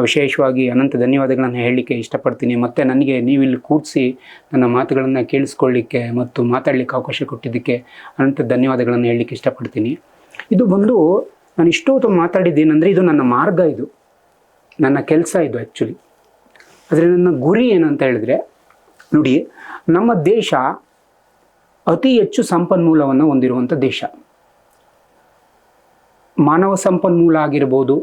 ವಿಶೇಷವಾಗಿ ಅನಂತ ಧನ್ಯವಾದಗಳನ್ನು ಹೇಳಲಿಕ್ಕೆ ಇಷ್ಟಪಡ್ತೀನಿ. ಮತ್ತು ನನಗೆ ನೀವು ಇಲ್ಲಿ ಕೂರಿಸಿ ನನ್ನ ಮಾತುಗಳನ್ನು ಕೇಳಿಸ್ಕೊಳ್ಳಿಕ್ಕೆ ಮತ್ತು ಮಾತಾಡಲಿಕ್ಕೆ ಅವಕಾಶ ಕೊಟ್ಟಿದ್ದಕ್ಕೆ ಅನಂತ ಧನ್ಯವಾದಗಳನ್ನು ಹೇಳಲಿಕ್ಕೆ ಇಷ್ಟಪಡ್ತೀನಿ. ಇದು ಬಂದು ನಾನು ಇಷ್ಟೊತ್ತು ಮಾತಾಡಿದ್ದೇನೆಂದರೆ ಇದು ನನ್ನ ಮಾರ್ಗ, ಇದು ನನ್ನ ಕೆಲಸ, ಇದು ಆ್ಯಕ್ಚುಲಿ. ಆದರೆ ನನ್ನ ಗುರಿ ಏನಂತ ಹೇಳಿದ್ರೆ, ನೋಡಿ, ನಮ್ಮ ದೇಶ ಅತಿ ಹೆಚ್ಚು ಸಂಪನ್ಮೂಲವನ್ನು ಹೊಂದಿರುವಂಥ ದೇಶ. ಮಾನವ ಸಂಪನ್ಮೂಲ ಆಗಿರ್ಬೋದು,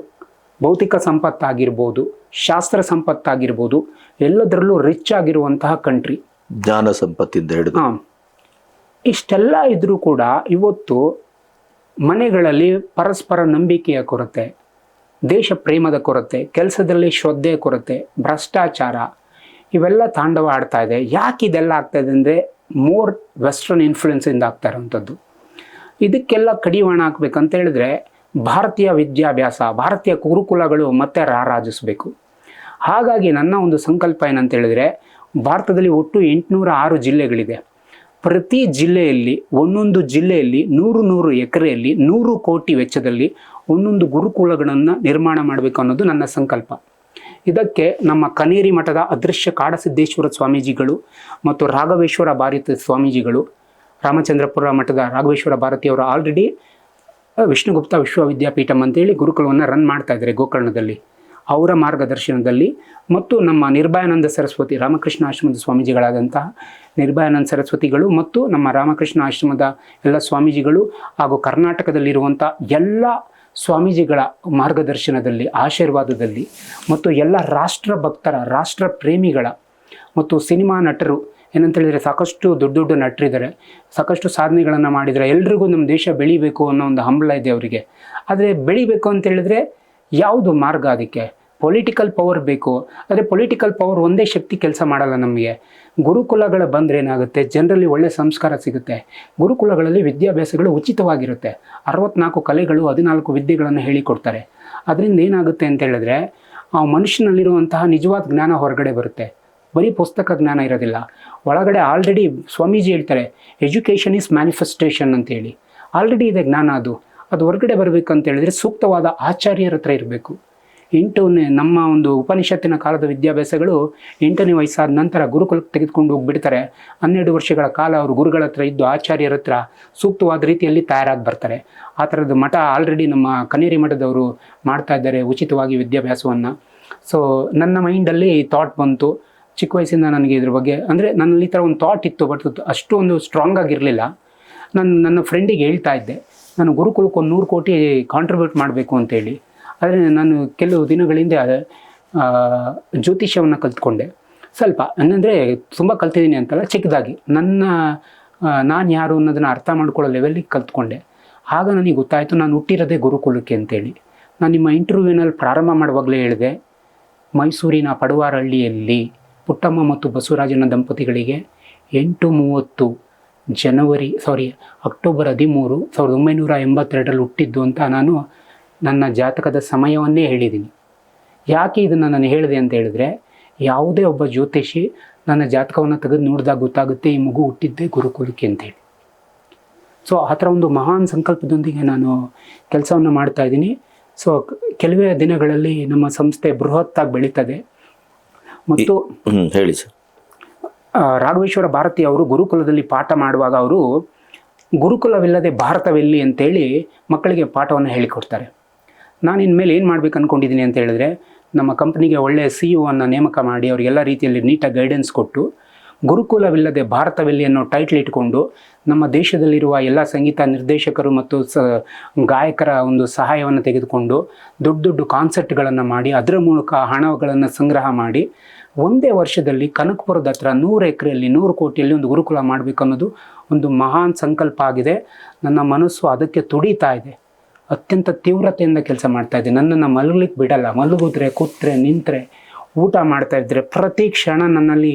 ಭೌತಿಕ ಸಂಪತ್ತಾಗಿರ್ಬೋದು, ಶಾಸ್ತ್ರ ಸಂಪತ್ತಾಗಿರ್ಬೋದು, ಎಲ್ಲದರಲ್ಲೂ ರಿಚ್ ಆಗಿರುವಂತಹ ಕಂಟ್ರಿ. ಜ್ಞಾನ ಸಂಪತ್ತಿಂದ ಹಿಡಿದು ಇಷ್ಟೆಲ್ಲ ಇದ್ರೂ ಕೂಡ ಇವತ್ತು ಮನೆಗಳಲ್ಲಿ ಪರಸ್ಪರ ನಂಬಿಕೆಯ ಕೊರತೆ, ದೇಶ ಪ್ರೇಮದ ಕೊರತೆ, ಕೆಲಸದಲ್ಲಿ ಶ್ರದ್ಧೆಯ ಕೊರತೆ, ಭ್ರಷ್ಟಾಚಾರ ಇವೆಲ್ಲ ತಾಂಡವ ಆಡ್ತಾ ಇದೆ. ಯಾಕೆ ಇದೆಲ್ಲ ಆಗ್ತಾ ಇದೆ ಅಂದರೆ ಮೋರ್ ವೆಸ್ಟರ್ನ್ ಇನ್ಫ್ಲುಯೆನ್ಸಿಂದ ಆಗ್ತಾ ಇರೋವಂಥದ್ದು. ಇದಕ್ಕೆಲ್ಲ ಕಡಿವಾಣ ಹಾಕ್ಬೇಕಂತ ಹೇಳಿದ್ರೆ ಭಾರತೀಯ ವಿದ್ಯಾಭ್ಯಾಸ, ಭಾರತೀಯ ಗುರುಕುಲಗಳು ಮತ್ತೆ ರಾರಾಜಿಸಬೇಕು. ಹಾಗಾಗಿ ನನ್ನ ಒಂದು ಸಂಕಲ್ಪ ಏನಂತ ಹೇಳಿದ್ರೆ, ಭಾರತದಲ್ಲಿ ಒಟ್ಟು 806 ಜಿಲ್ಲೆಗಳಿದೆ. ಪ್ರತಿ ಜಿಲ್ಲೆಯಲ್ಲಿ ಒಂದೊಂದು ಜಿಲ್ಲೆಯಲ್ಲಿ 100 ಎಕರೆಯಲ್ಲಿ 100 ಕೋಟಿ ವೆಚ್ಚದಲ್ಲಿ ಒಂದೊಂದು ಗುರುಕುಲಗಳನ್ನು ನಿರ್ಮಾಣ ಮಾಡಬೇಕು ಅನ್ನೋದು ನನ್ನ ಸಂಕಲ್ಪ. ಇದಕ್ಕೆ ನಮ್ಮ ಕನೇರಿ ಮಠದ ಅದೃಶ್ಯ ಕಾಡಸಿದ್ದೇಶ್ವರ ಸ್ವಾಮೀಜಿಗಳು ಮತ್ತು ರಾಘವೇಶ್ವರ ಭಾರತಿ ಸ್ವಾಮೀಜಿಗಳು, ರಾಮಚಂದ್ರಪುರ ಮಠದ ರಾಘವೇಶ್ವರ ಭಾರತಿಯವರು ಆಲ್ರೆಡಿ ವಿಷ್ಣುಗುಪ್ತ ವಿಶ್ವವಿದ್ಯಾಪೀಠಂ ಅಂತೇಳಿ ಗುರುಕುಲವನ್ನು ರನ್ ಮಾಡ್ತಾ ಇದ್ದಾರೆ ಗೋಕರ್ಣದಲ್ಲಿ. ಅವರ ಮಾರ್ಗದರ್ಶನದಲ್ಲಿ ಮತ್ತು ನಮ್ಮ ನಿರ್ಭಯಾನಂದ ಸರಸ್ವತಿ ರಾಮಕೃಷ್ಣ ಆಶ್ರಮದ ಸ್ವಾಮೀಜಿಗಳಾದಂತಹ ನಿರ್ಭಯಾನಂದ ಸರಸ್ವತಿಗಳು ಮತ್ತು ನಮ್ಮ ರಾಮಕೃಷ್ಣ ಆಶ್ರಮದ ಎಲ್ಲ ಸ್ವಾಮೀಜಿಗಳು ಹಾಗೂ ಕರ್ನಾಟಕದಲ್ಲಿರುವಂಥ ಎಲ್ಲ ಸ್ವಾಮೀಜಿಗಳ ಮಾರ್ಗದರ್ಶನದಲ್ಲಿ, ಆಶೀರ್ವಾದದಲ್ಲಿ ಮತ್ತು ಎಲ್ಲ ರಾಷ್ಟ್ರ ಭಕ್ತರ, ರಾಷ್ಟ್ರ ಪ್ರೇಮಿಗಳ ಮತ್ತು ಸಿನಿಮಾ ನಟರು ಏನಂತ ಹೇಳಿದರೆ ಸಾಕಷ್ಟು ದೊಡ್ಡ ನಟರಿದ್ದಾರೆ, ಸಾಕಷ್ಟು ಸಾಧನೆಗಳನ್ನು ಮಾಡಿದರೆ, ಎಲ್ರಿಗೂ ನಮ್ಮ ದೇಶ ಬೆಳಿಬೇಕು ಅನ್ನೋ ಒಂದು ಹಂಬಲ ಇದೆ ಅವರಿಗೆ. ಆದರೆ ಬೆಳಿಬೇಕು ಅಂತ ಹೇಳಿದ್ರೆ ಯಾವುದು ಮಾರ್ಗ? ಅದಕ್ಕೆ ಪೊಲಿಟಿಕಲ್ ಪವರ್ ಬೇಕು. ಆದರೆ ಪೊಲಿಟಿಕಲ್ ಪವರ್ ಒಂದೇ ಶಕ್ತಿ ಕೆಲಸ ಮಾಡಲ್ಲ ನಮಗೆ. ಗುರುಕುಲಗಳ ಬಂದರೆ ಏನಾಗುತ್ತೆ, ಜನರಲ್ಲಿ ಒಳ್ಳೆಯ ಸಂಸ್ಕಾರ ಸಿಗುತ್ತೆ. ಗುರುಕುಲಗಳಲ್ಲಿ ವಿದ್ಯಾಭ್ಯಾಸಗಳು ಉಚಿತವಾಗಿರುತ್ತೆ. 64 ಕಲೆಗಳು, 14 ವಿದ್ಯೆಗಳನ್ನು ಹೇಳಿಕೊಡ್ತಾರೆ. ಅದರಿಂದ ಏನಾಗುತ್ತೆ ಅಂತ ಹೇಳಿದ್ರೆ ಆ ಮನುಷ್ಯನಲ್ಲಿರುವಂತಹ ನಿಜವಾದ ಜ್ಞಾನ ಹೊರಗಡೆ ಬರುತ್ತೆ. ಬರೀ ಪುಸ್ತಕ ಜ್ಞಾನ ಇರೋದಿಲ್ಲ, ಒಳಗಡೆ ಆಲ್ರೆಡಿ ಸ್ವಾಮೀಜಿ ಹೇಳ್ತಾರೆ ಎಜುಕೇಷನ್ ಈಸ್ ಮ್ಯಾನಿಫೆಸ್ಟೇಷನ್ ಅಂತೇಳಿ. ಆಲ್ರೆಡಿ ಇದೆ ಜ್ಞಾನ, ಅದು ಹೊರಗಡೆ ಬರಬೇಕಂತ ಹೇಳಿದ್ರೆ ಸೂಕ್ತವಾದ ಆಚಾರ್ಯರ ಹತ್ರ ಇರಬೇಕು. ನಮ್ಮ ಒಂದು ಉಪನಿಷತ್ತಿನ ಕಾಲದ ವಿದ್ಯಾಭ್ಯಾಸಗಳು 8ನೇ ವಯಸ್ಸಾದ ನಂತರ ಗುರುಕುಲಕ್ಕೆ ತೆಗೆದುಕೊಂಡು ಹೋಗಿಬಿಡ್ತಾರೆ. 12 ವರ್ಷಗಳ ಕಾಲ ಅವರು ಗುರುಗಳ ಹತ್ರ ಇದ್ದು ಆಚಾರ್ಯರ ಹತ್ರ ಸೂಕ್ತವಾದ ರೀತಿಯಲ್ಲಿ ತಯಾರಾಗಿ ಬರ್ತಾರೆ. ಆ ಥರದ ಮಠ ಆಲ್ರೆಡಿ ನಮ್ಮ ಕನೇರಿ ಮಠದವರು ಮಾಡ್ತಾ ಇದ್ದಾರೆ ಉಚಿತವಾಗಿ ವಿದ್ಯಾಭ್ಯಾಸವನ್ನು. ಸೊ ನನ್ನ ಮೈಂಡಲ್ಲಿ ಥಾಟ್ ಬಂತು ಚಿಕ್ಕ ವಯಸ್ಸಿಂದ ನನಗೆ ಇದ್ರ ಬಗ್ಗೆ, ಅಂದರೆ ನನ್ನಲ್ಲಿ ಈ ಥರ ಒಂದು ಥಾಟ್ ಇತ್ತು, ಬಟ್ ಅಷ್ಟು ಒಂದು ಸ್ಟ್ರಾಂಗ್ ಆಗಿರಲಿಲ್ಲ. ನನ್ನ ಫ್ರೆಂಡಿಗೆ ಹೇಳ್ತಾ ಇದ್ದೆ, ನಾನು ಗುರುಕುಲಕ್ಕೆ ಒಂದು 100 ಕೋಟಿ ಕಾಂಟ್ರಿಬ್ಯೂಟ್ ಮಾಡಬೇಕು ಅಂತೇಳಿ. ಆದರೆ ನಾನು ಕೆಲವು ದಿನಗಳಿಂದ ಜ್ಯೋತಿಷ್ಯವನ್ನು ಕಲ್ತ್ಕೊಂಡೆ. ಸ್ವಲ್ಪ ಅಂದರೆ ತುಂಬ ಕಲ್ತಿದ್ದೀನಿ ಅಂತಲ್ಲ, ಚಿಕ್ಕದಾಗಿ ನಾನು ಯಾರು ಅನ್ನೋದನ್ನು ಅರ್ಥ ಮಾಡ್ಕೊಳ್ಳೋ ಲೆವೆಲ್ಲಿಗೆ ಕಲ್ತ್ಕೊಂಡೆ. ಆಗ ನನಗೆ ಗೊತ್ತಾಯಿತು ನಾನು ಹುಟ್ಟಿರೋದೇ ಗುರುಕುಲಕ್ಕೆ ಅಂತೇಳಿ. ನಾನು ನಿಮ್ಮ ಇಂಟರ್ವ್ಯೂನಲ್ಲಿ ಪ್ರಾರಂಭ ಮಾಡುವಾಗಲೇ ಹೇಳಿದೆ, ಮೈಸೂರಿನ ಪಡುವಾರಹಳ್ಳಿಯಲ್ಲಿ ಪುಟ್ಟಮ್ಮ ಮತ್ತು ಬಸವರಾಜನ ದಂಪತಿಗಳಿಗೆ 8/30 ಅಕ್ಟೋಬರ್ 13, 1982ರಲ್ಲಿ ಹುಟ್ಟಿದ್ದು ಅಂತ ನಾನು ನನ್ನ ಜಾತಕದ ಸಮಯವನ್ನೇ ಹೇಳಿದ್ದೀನಿ. ಯಾಕೆ ಇದನ್ನು ನಾನು ಹೇಳಿದೆ ಅಂತ ಹೇಳಿದ್ರೆ, ಯಾವುದೇ ಒಬ್ಬ ಜ್ಯೋತಿಷಿ ನನ್ನ ಜಾತಕವನ್ನು ತೆಗೆದು ನೋಡಿದಾಗ ಗೊತ್ತಾಗುತ್ತೆ ಈ ಮಗು ಹುಟ್ಟಿದ್ದೇ ಗುರುಕುಲಕ್ಕೆ ಅಂತೇಳಿ. ಸೊ ಆ ಥರ ಒಂದು ಮಹಾನ್ ಸಂಕಲ್ಪದೊಂದಿಗೆ ನಾನು ಕೆಲಸವನ್ನು ಮಾಡ್ತಾ ಇದ್ದೀನಿ. ಸೊ ಕೆಲವೇ ದಿನಗಳಲ್ಲಿ ನಮ್ಮ ಸಂಸ್ಥೆ ಬೃಹತ್ತಾಗಿ ಬೆಳೀತದೆ. ಮತ್ತು ಹೇಳಿ ಸರ್. ರಾಘವೇಶ್ವರ ಭಾರತಿ ಅವರು ಗುರುಕುಲದಲ್ಲಿ ಪಾಠ ಮಾಡುವಾಗ ಅವರು ಗುರುಕುಲವಿಲ್ಲದೆ ಭಾರತವೆಲ್ಲಿ ಅಂತೇಳಿ ಮಕ್ಕಳಿಗೆ ಪಾಠವನ್ನು ಹೇಳಿಕೊಡ್ತಾರೆ. ನಾನು ಇನ್ಮೇಲೆ ಏನು ಮಾಡ್ಬೇಕು ಅಂದ್ಕೊಂಡಿದ್ದೀನಿ ಅಂತ ಹೇಳಿದ್ರೆ, ನಮ್ಮ ಕಂಪ್ನಿಗೆ ಒಳ್ಳೆಯ CEO ಅನ್ನು ನೇಮಕ ಮಾಡಿ ಅವರಿಗೆಲ್ಲ ರೀತಿಯಲ್ಲಿ ನೀಟಾಗಿ ಗೈಡೆನ್ಸ್ ಕೊಟ್ಟು ಗುರುಕುಲವಿಲ್ಲದೆ ಭಾರತವೆಲ್ಲಿ ಅನ್ನೋ ಟೈಟ್ಲ್ ಇಟ್ಕೊಂಡು ನಮ್ಮ ದೇಶದಲ್ಲಿರುವ ಎಲ್ಲ ಸಂಗೀತ ನಿರ್ದೇಶಕರು ಮತ್ತು ಗಾಯಕರ ಒಂದು ಸಹಾಯವನ್ನು ತೆಗೆದುಕೊಂಡು ದೊಡ್ಡ ದೊಡ್ಡ ಕಾನ್ಸರ್ಟ್ಗಳನ್ನು ಮಾಡಿ ಅದರ ಮೂಲಕ ಹಣಗಳನ್ನು ಸಂಗ್ರಹ ಮಾಡಿ ಒಂದೇ ವರ್ಷದಲ್ಲಿ ಕನಕಪುರದ ಹತ್ರ 100 ಎಕರೆಯಲ್ಲಿ 100 ಕೋಟಿಯಲ್ಲಿ ಒಂದು ಗುರುಕುಲ ಮಾಡಬೇಕು ಅನ್ನೋದು ಒಂದು ಮಹಾನ್ ಸಂಕಲ್ಪ ಆಗಿದೆ. ನನ್ನ ಮನಸ್ಸು ಅದಕ್ಕೆ ತುಡಿತಾ ಇದೆ. ಅತ್ಯಂತ ತೀವ್ರತೆಯಿಂದ ಕೆಲಸ ಮಾಡ್ತಾ ಇದೆ. ನನ್ನನ್ನು ಮಲಗಲಿಕ್ಕೆ ಬಿಡಲ್ಲ. ಮಲಗಿದ್ರೆ, ಕೂತ್ರೆ, ನಿಂತರೆ, ಊಟ ಮಾಡ್ತಾ ಇದ್ದರೆ ಪ್ರತಿ ಕ್ಷಣ ನನ್ನಲ್ಲಿ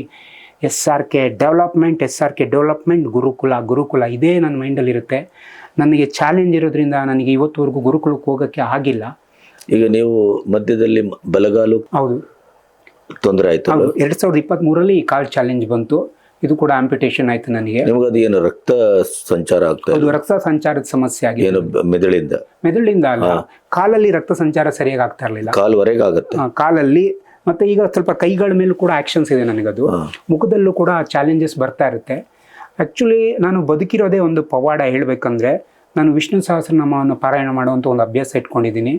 SRK ಡೆವಲಪ್ಮೆಂಟ್, ಗುರುಕುಲ ಇದೇ ನನ್ನ ಮೈಂಡಲ್ಲಿರುತ್ತೆ. ನನಗೆ ಚಾಲೆಂಜ್ ಇರೋದ್ರಿಂದ ನನಗೆ ಇವತ್ತುವರೆಗೂ ಗುರುಕುಲಕ್ಕೆ ಹೋಗೋಕ್ಕೆ ಆಗಿಲ್ಲ. ಈಗ ನೀವು ಮಧ್ಯದಲ್ಲಿ ಬಲಗಾಲು ಹೌದು ತೊಂದರೆ ಆಯ್ತು. 2023ರಲ್ಲಿ ಈ ಕಾಲ್ ಚಾಲೆಂಜ್ ಬಂತು. ಇದು ಕೂಡ ಆಂಪಿಟೇಷನ್ ಆಯ್ತು ನನಗೆ. ನಿಮಗೆ ಅದು ಏನು ರಕ್ತ ಸಂಚಾರ ಆಗ್ತದೆ? ಅದು ರಕ್ತ ಸಂಚಾರದ ಸಮಸ್ಯೆ ಆಗಿದೆ. ಏನು ಮೆದುಳಿಂದ ಅಲ್ಲ, ಕಾಲಲ್ಲಿ ರಕ್ತ ಸಂಚಾರ ಸರಿಯಾಗಿ ಆಗ್ತಾ ಇರಲಿಲ್ಲ. ಕಾಲ್ವರೆಗೆ ಆಗುತ್ತೆ ಕಾಲಲ್ಲಿ. ಮತ್ತೆ ಈಗ ಸ್ವಲ್ಪ ಕೈಗಳ ಮೇಲೂ ಕೂಡ ಆಕ್ಷನ್ಸ್ ಇದೆ ನನಗದು. ಮುಖದಲ್ಲೂ ಕೂಡ ಚಾಲೆಂಜಸ್ ಬರ್ತಾ ಇರುತ್ತೆ. ಆ್ಯಕ್ಚುಲಿ ನಾನು ಬದುಕಿರೋದೇ ಒಂದು ಪವಾಡ ಹೇಳಬೇಕಂದ್ರೆ, ನಾನು ವಿಷ್ಣು ಸಹಸ್ರನಾಮವನ್ನು ಪಾರಾಯಣ ಮಾಡುವಂಥ ಒಂದು ಅಭ್ಯಾಸ ಇಟ್ಕೊಂಡಿದ್ದೀನಿ.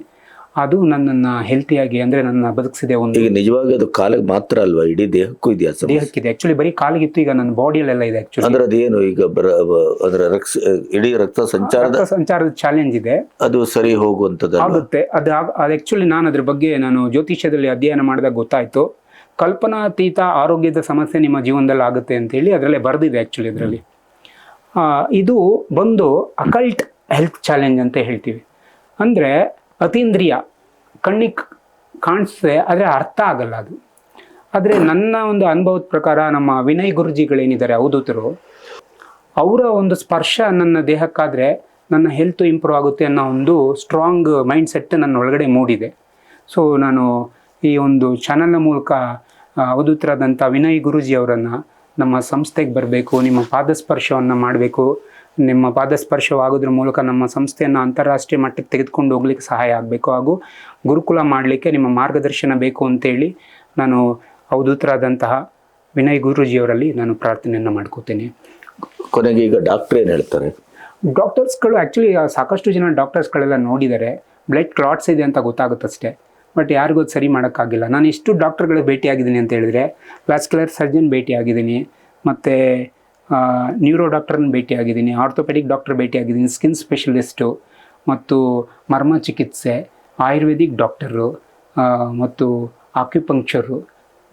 ಅದು ನನ್ನನ್ನು ಹೆಲ್ತಿಯಾಗಿ ಅಂದರೆ ನನ್ನ ಬದುಕಿಸಿದೆ. ಈಗ ನಿಜವಾಗಿ ಅದು ಕಾಲಿಗೆ ಮಾತ್ರ ಅಲ್ವಾ, ಇಡೀ ದೇಹಕ್ಕೂ ಇದೆಯಾ? ದೇಹಕ್ಕಿದೆ. ಆ್ಯಕ್ಚುಲಿ ಬರೀ ಕಾಲಿಗಿತ್ತು, ಈಗ ನನ್ನ ಬಾಡಿಯಲ್ಲೆಲ್ಲ ಇದೆ. ಆ್ಯಕ್ಚುಲಿ ಅಂದ್ರೆ ಅದೇನು ಈಗ ಅದರ ಇಡೀ ರಕ್ತ ಸಂಚಾರದ ಚಾಲೆಂಜ್ ಇದೆ. ಅದು ಸರಿ ಹೋಗುವಂಥದ್ದು ಆಗುತ್ತೆ. ಅದು ಆ್ಯಕ್ಚುಲಿ ನಾನು ಅದ್ರ ಬಗ್ಗೆ ನಾನು ಜ್ಯೋತಿಷ್ಯದಲ್ಲಿ ಅಧ್ಯಯನ ಮಾಡಿದಾಗ ಗೊತ್ತಾಯಿತು, ಕಲ್ಪನಾತೀತ ಆರೋಗ್ಯದ ಸಮಸ್ಯೆ ನಿಮ್ಮ ಜೀವನದಲ್ಲಿ ಆಗುತ್ತೆ ಅಂತೇಳಿ ಅದರಲ್ಲೇ ಬರೆದಿದೆ. ಆ್ಯಕ್ಚುಲಿ ಇದರಲ್ಲಿ ಇದು ಬಂದು ಅಕಲ್ಟ್ ಹೆಲ್ತ್ ಚಾಲೆಂಜ್ ಅಂತ ಹೇಳ್ತೀವಿ. ಅಂದರೆ ಅತೀಂದ್ರಿಯ, ಕಣ್ಣಿಗೆ ಕಾಣಿಸ್ತದೆ ಆದರೆ ಅರ್ಥ ಆಗಲ್ಲ ಅದು. ಆದರೆ ನನ್ನ ಒಂದು ಅನುಭವದ ಪ್ರಕಾರ ನಮ್ಮ ವಿನಯ್ ಗುರುಜಿಗಳೇನಿದ್ದಾರೆ ಅವಧೂತರು, ಅವರ ಒಂದು ಸ್ಪರ್ಶ ನನ್ನ ದೇಹಕ್ಕಾದರೆ ನನ್ನ ಹೆಲ್ತ್ ಇಂಪ್ರೂವ್ ಆಗುತ್ತೆ ಅನ್ನೋ ಒಂದು ಸ್ಟ್ರಾಂಗ್ ಮೈಂಡ್ ಸೆಟ್ ನನ್ನ ಒಳಗಡೆ ಮೂಡಿದೆ. ಸೊ ನಾನು ಈ ಒಂದು ಚಾನಲ್ನ ಮೂಲಕ ಅವಧೂತರಾದಂಥ ವಿನಯ್ ಗುರುಜಿ ಅವರನ್ನು ನಮ್ಮ ಸಂಸ್ಥೆಗೆ ಬರಬೇಕು, ನಿಮ್ಮ ಪಾದಸ್ಪರ್ಶವನ್ನು ಮಾಡಬೇಕು, ನಿಮ್ಮ ಪಾದಸ್ಪರ್ಶವಾಗೋದ್ರ ಮೂಲಕ ನಮ್ಮ ಸಂಸ್ಥೆಯನ್ನು ಅಂತಾರಾಷ್ಟ್ರೀಯ ಮಟ್ಟಕ್ಕೆ ತೆಗೆದುಕೊಂಡು ಹೋಗ್ಲಿಕ್ಕೆ ಸಹಾಯ ಆಗಬೇಕು, ಹಾಗೂ ಗುರುಕುಲ ಮಾಡಲಿಕ್ಕೆ ನಿಮ್ಮ ಮಾರ್ಗದರ್ಶನ ಬೇಕು ಅಂತೇಳಿ ನಾನು ಅವಧೂತರಾದಂತಹ ವಿನಯ್ ಗುರೂಜಿಯವರಲ್ಲಿ ನಾನು ಪ್ರಾರ್ಥನೆಯನ್ನು ಮಾಡ್ಕೋತೇನೆ. ಕೊನೆಗೆ ಈಗ ಡಾಕ್ಟರ್ ಏನು ಹೇಳ್ತಾರೆ? ಡಾಕ್ಟರ್ಸ್ಗಳು ಆ್ಯಕ್ಚುಲಿ ಸಾಕಷ್ಟು ಜನ ಡಾಕ್ಟರ್ಸ್ಗಳೆಲ್ಲ ನೋಡಿದ್ದಾರೆ, ಬ್ಲಡ್ ಕ್ಲಾಟ್ಸ್ ಇದೆ ಅಂತ ಗೊತ್ತಾಗುತ್ತಷ್ಟೇ, ಬಟ್ ಯಾರಿಗೂ ಅದು ಸರಿ ಮಾಡೋಕ್ಕಾಗಿಲ್ಲ. ನಾನು ಎಷ್ಟು ಡಾಕ್ಟರ್ಗಳಿಗೆ ಭೇಟಿಯಾಗಿದ್ದೀನಿ ಅಂತ ಹೇಳಿದ್ರೆ, ವ್ಯಾಸ್ಕ್ಯುಲರ್ ಸರ್ಜನ್ ಭೇಟಿಯಾಗಿದ್ದೀನಿ, ಮತ್ತು ನ್ಯೂರೋ ಡಾಕ್ಟರ್ನ ಭೇಟಿಯಾಗಿದ್ದೀನಿ, ಆರ್ಥೋಪೆಡಿಕ್ ಡಾಕ್ಟರ್ ಭೇಟಿಯಾಗಿದ್ದೀನಿ, ಸ್ಕಿನ್ ಸ್ಪೆಷಲಿಸ್ಟು ಮತ್ತು ಮರ್ಮ ಚಿಕಿತ್ಸೆ, ಆಯುರ್ವೇದಿಕ್ ಡಾಕ್ಟರು ಮತ್ತು ಆಕ್ಯುಪಂಕ್ಚರು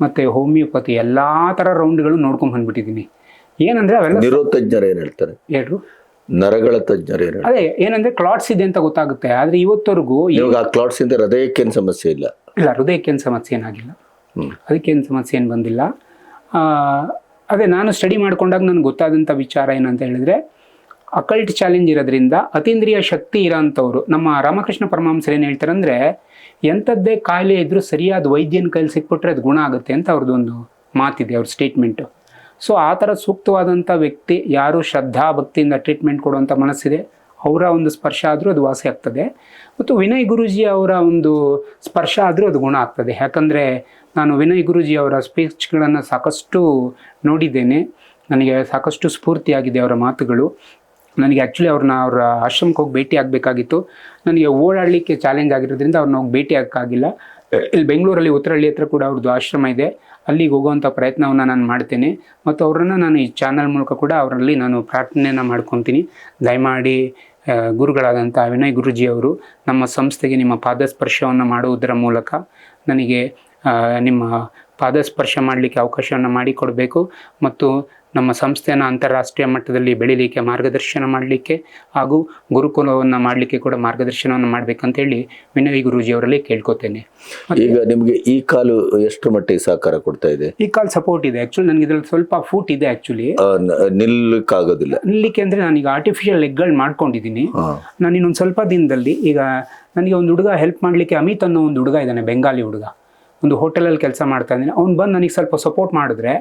ಮತ್ತು ಹೋಮಿಯೋಪತಿ ಎಲ್ಲ ಥರ ರೌಂಡ್ಗಳು ನೋಡ್ಕೊಂಡು ಬಂದ್ಬಿಟ್ಟಿದ್ದೀನಿ. ಏನಂದರೆ ಅವೆಲ್ಲ ನಿರೋತಜ್ಞರು ಏನು ಹೇಳ್ತಾರೆ? ಹೇಳ್ರು ನರಗಳ ತಜ್ಞರು ಏನು? ಅದೇ ಏನಂದರೆ ಕ್ಲಾಟ್ಸ್ ಇದೆ ಅಂತ ಗೊತ್ತಾಗುತ್ತೆ, ಆದರೆ ಇವತ್ತವರೆಗೂ ಆ ಕ್ಲಾಟ್ಸ್ ಇಂದ ಹೃದಯಕ್ಕೇನು ಸಮಸ್ಯೆ ಇಲ್ಲ? ಹೃದಯಕ್ಕೇನು ಸಮಸ್ಯೆ ಏನಾಗಿಲ್ಲ, ಅದಕ್ಕೇನು ಸಮಸ್ಯೆ ಏನು ಬಂದಿಲ್ಲ. ಅದೇ ನಾನು ಸ್ಟಡಿ ಮಾಡ್ಕೊಂಡಾಗ ನನಗೆ ಗೊತ್ತಾದಂಥ ವಿಚಾರ ಏನಂತ ಹೇಳಿದ್ರೆ, ಅಕಲ್ಟ್ ಚಾಲೆಂಜ್ ಇರೋದ್ರಿಂದ ಅತೀಂದ್ರಿಯ ಶಕ್ತಿ ಇರೋಂಥವ್ರು, ನಮ್ಮ ರಾಮಕೃಷ್ಣ ಪರಮಹಂಸರು ಏನು ಹೇಳ್ತಾರೆ ಅಂದರೆ, ಎಂಥದ್ದೇ ಕಾಯಿಲೆ ಇದ್ದರೂ ಸರಿಯಾದ ವೈದ್ಯನ ಕೈಲಿ ಸಿಕ್ಬಿಟ್ರೆ ಅದು ಗುಣ ಆಗುತ್ತೆ ಅಂತ ಅವ್ರದ್ದೊಂದು ಮಾತಿದೆ, ಅವ್ರ ಸ್ಟೇಟ್ಮೆಂಟು. ಸೊ ಆ ಥರ ಸೂಕ್ತವಾದಂಥ ವ್ಯಕ್ತಿ ಯಾರು ಶ್ರದ್ಧಾ ಭಕ್ತಿಯಿಂದ ಟ್ರೀಟ್ಮೆಂಟ್ ಕೊಡುವಂಥ ಮನಸ್ಸಿದೆ ಅವರ ಒಂದು ಸ್ಪರ್ಶ ಆದರೂ ಅದು ವಾಸಿ ಆಗ್ತದೆ. ಮತ್ತು ವಿನಯ್ ಗುರೂಜಿ ಅವರ ಒಂದು ಸ್ಪರ್ಶ ಆದರೂ ಅದು ಗುಣ ಆಗ್ತದೆ. ಯಾಕಂದರೆ ನಾನು ವಿನಯ್ ಗುರೂಜಿ ಅವರ ಸ್ಪೀಚ್ಗಳನ್ನು ಸಾಕಷ್ಟು ನೋಡಿದ್ದೇನೆ. ನನಗೆ ಸಾಕಷ್ಟು ಸ್ಫೂರ್ತಿಯಾಗಿದೆ ಅವರ ಮಾತುಗಳು. ನನಗೆ ಆ್ಯಕ್ಚುಲಿ ಅವರ ಆಶ್ರಮಕ್ಕೆ ಹೋಗಿ ಭೇಟಿ ಆಗಬೇಕಾಗಿತ್ತು. ನನಗೆ ಓಡಾಡಲಿಕ್ಕೆ ಚಾಲೆಂಜ್ ಆಗಿರೋದ್ರಿಂದ ಅವ್ರನ್ನ ಹೋಗಿ ಭೇಟಿ ಆಗೋಕ್ಕಾಗಿಲ್ಲ. ಇಲ್ಲಿ ಬೆಂಗಳೂರಲ್ಲಿ ಉತ್ತರಹಳ್ಳಿ ಹತ್ರ ಕೂಡ ಅವ್ರದ್ದು ಆಶ್ರಮ ಇದೆ, ಅಲ್ಲಿಗೆ ಹೋಗುವಂಥ ಪ್ರಯತ್ನವನ್ನು ನಾನು ಮಾಡ್ತೇನೆ. ಮತ್ತು ಅವರನ್ನು ನಾನು ಈ ಚಾನಲ್ ಮೂಲಕ ಕೂಡ ಅವರಲ್ಲಿ ನಾನು ಪ್ರಾರ್ಥನೆಯನ್ನು ಮಾಡ್ಕೊತೀನಿ. ದಯಮಾಡಿ ಗುರುಗಳಾದಂಥ ವಿನಯ್ ಗುರೂಜಿ ಅವರು ನಮ್ಮ ಸಂಸ್ಥೆಗೆ ನಿಮ್ಮ ಪಾದಸ್ಪರ್ಶವನ್ನು ಮಾಡುವುದರ ಮೂಲಕ ನನಗೆ ನಿಮ್ಮ ಪಾದಸ್ಪರ್ಶ ಮಾಡಲಿಕ್ಕೆ ಅವಕಾಶವನ್ನು ಮಾಡಿಕೊಡಬೇಕು ಮತ್ತು ನಮ್ಮ ಸಂಸ್ಥೆಯನ್ನು ಅಂತಾರಾಷ್ಟ್ರೀಯ ಮಟ್ಟದಲ್ಲಿ ಬೆಳೀಲಿಕ್ಕೆ ಮಾರ್ಗದರ್ಶನ ಮಾಡಲಿಕ್ಕೆ ಹಾಗೂ ಗುರುಕುಲವನ್ನು ಮಾಡಲಿಕ್ಕೆ ಕೂಡ ಮಾರ್ಗದರ್ಶನವನ್ನು ಮಾಡಬೇಕಂತೇಳಿ ವಿನಯ್ ಗುರೂಜಿ ಅವರಲ್ಲಿ ಕೇಳ್ಕೊತೇನೆ. ಈಗ ನಿಮಗೆ ಈ ಕಾಲು ಎಷ್ಟು ಮಟ್ಟಿಗೆ ಸಹಕಾರ ಕೊಡ್ತಾ ಇದೆ? ಈ ಕಾಲು ಸಪೋರ್ಟ್ ಇದೆ. ಆ್ಯಕ್ಚುಲಿ ನನಗೆ ಇದರಲ್ಲಿ ಸ್ವಲ್ಪ ಫೂಟ್ ಇದೆ. ಆ್ಯಕ್ಚುಲಿ ನಿಲ್ಲಕ್ಕಾಗೋದಿಲ್ಲ. ನಿಲ್ಲಕ್ಕೆ ಅಂದರೆ ನಾನೀಗ ಆರ್ಟಿಫಿಷಿಯಲ್ ಲೆಗ್ಗಳು ಮಾಡ್ಕೊಂಡಿದ್ದೀನಿ. ನಾನು ಇನ್ನೊಂದು ಸ್ವಲ್ಪ ದಿನದಲ್ಲಿ ಈಗ ನನಗೆ ಒಂದು ಹುಡುಗ ಹೆಲ್ಪ್ ಮಾಡಲಿಕ್ಕೆ, ಅಮಿತ್ ಅನ್ನೋ ಒಂದು ಹುಡುಗ ಇದ್ದಾನೆ, ಬೆಂಗಾಲಿ ಹುಡುಗ, ಒಂದು ಹೋಟೆಲಲ್ಲಿ ಕೆಲಸ ಮಾಡ್ತಾ ಇದ್ದೀನಿ. ಅವ್ನು ಬಂದು ನನಗೆ ಸ್ವಲ್ಪ ಸಪೋರ್ಟ್ ಮಾಡಿದ್ರೆ,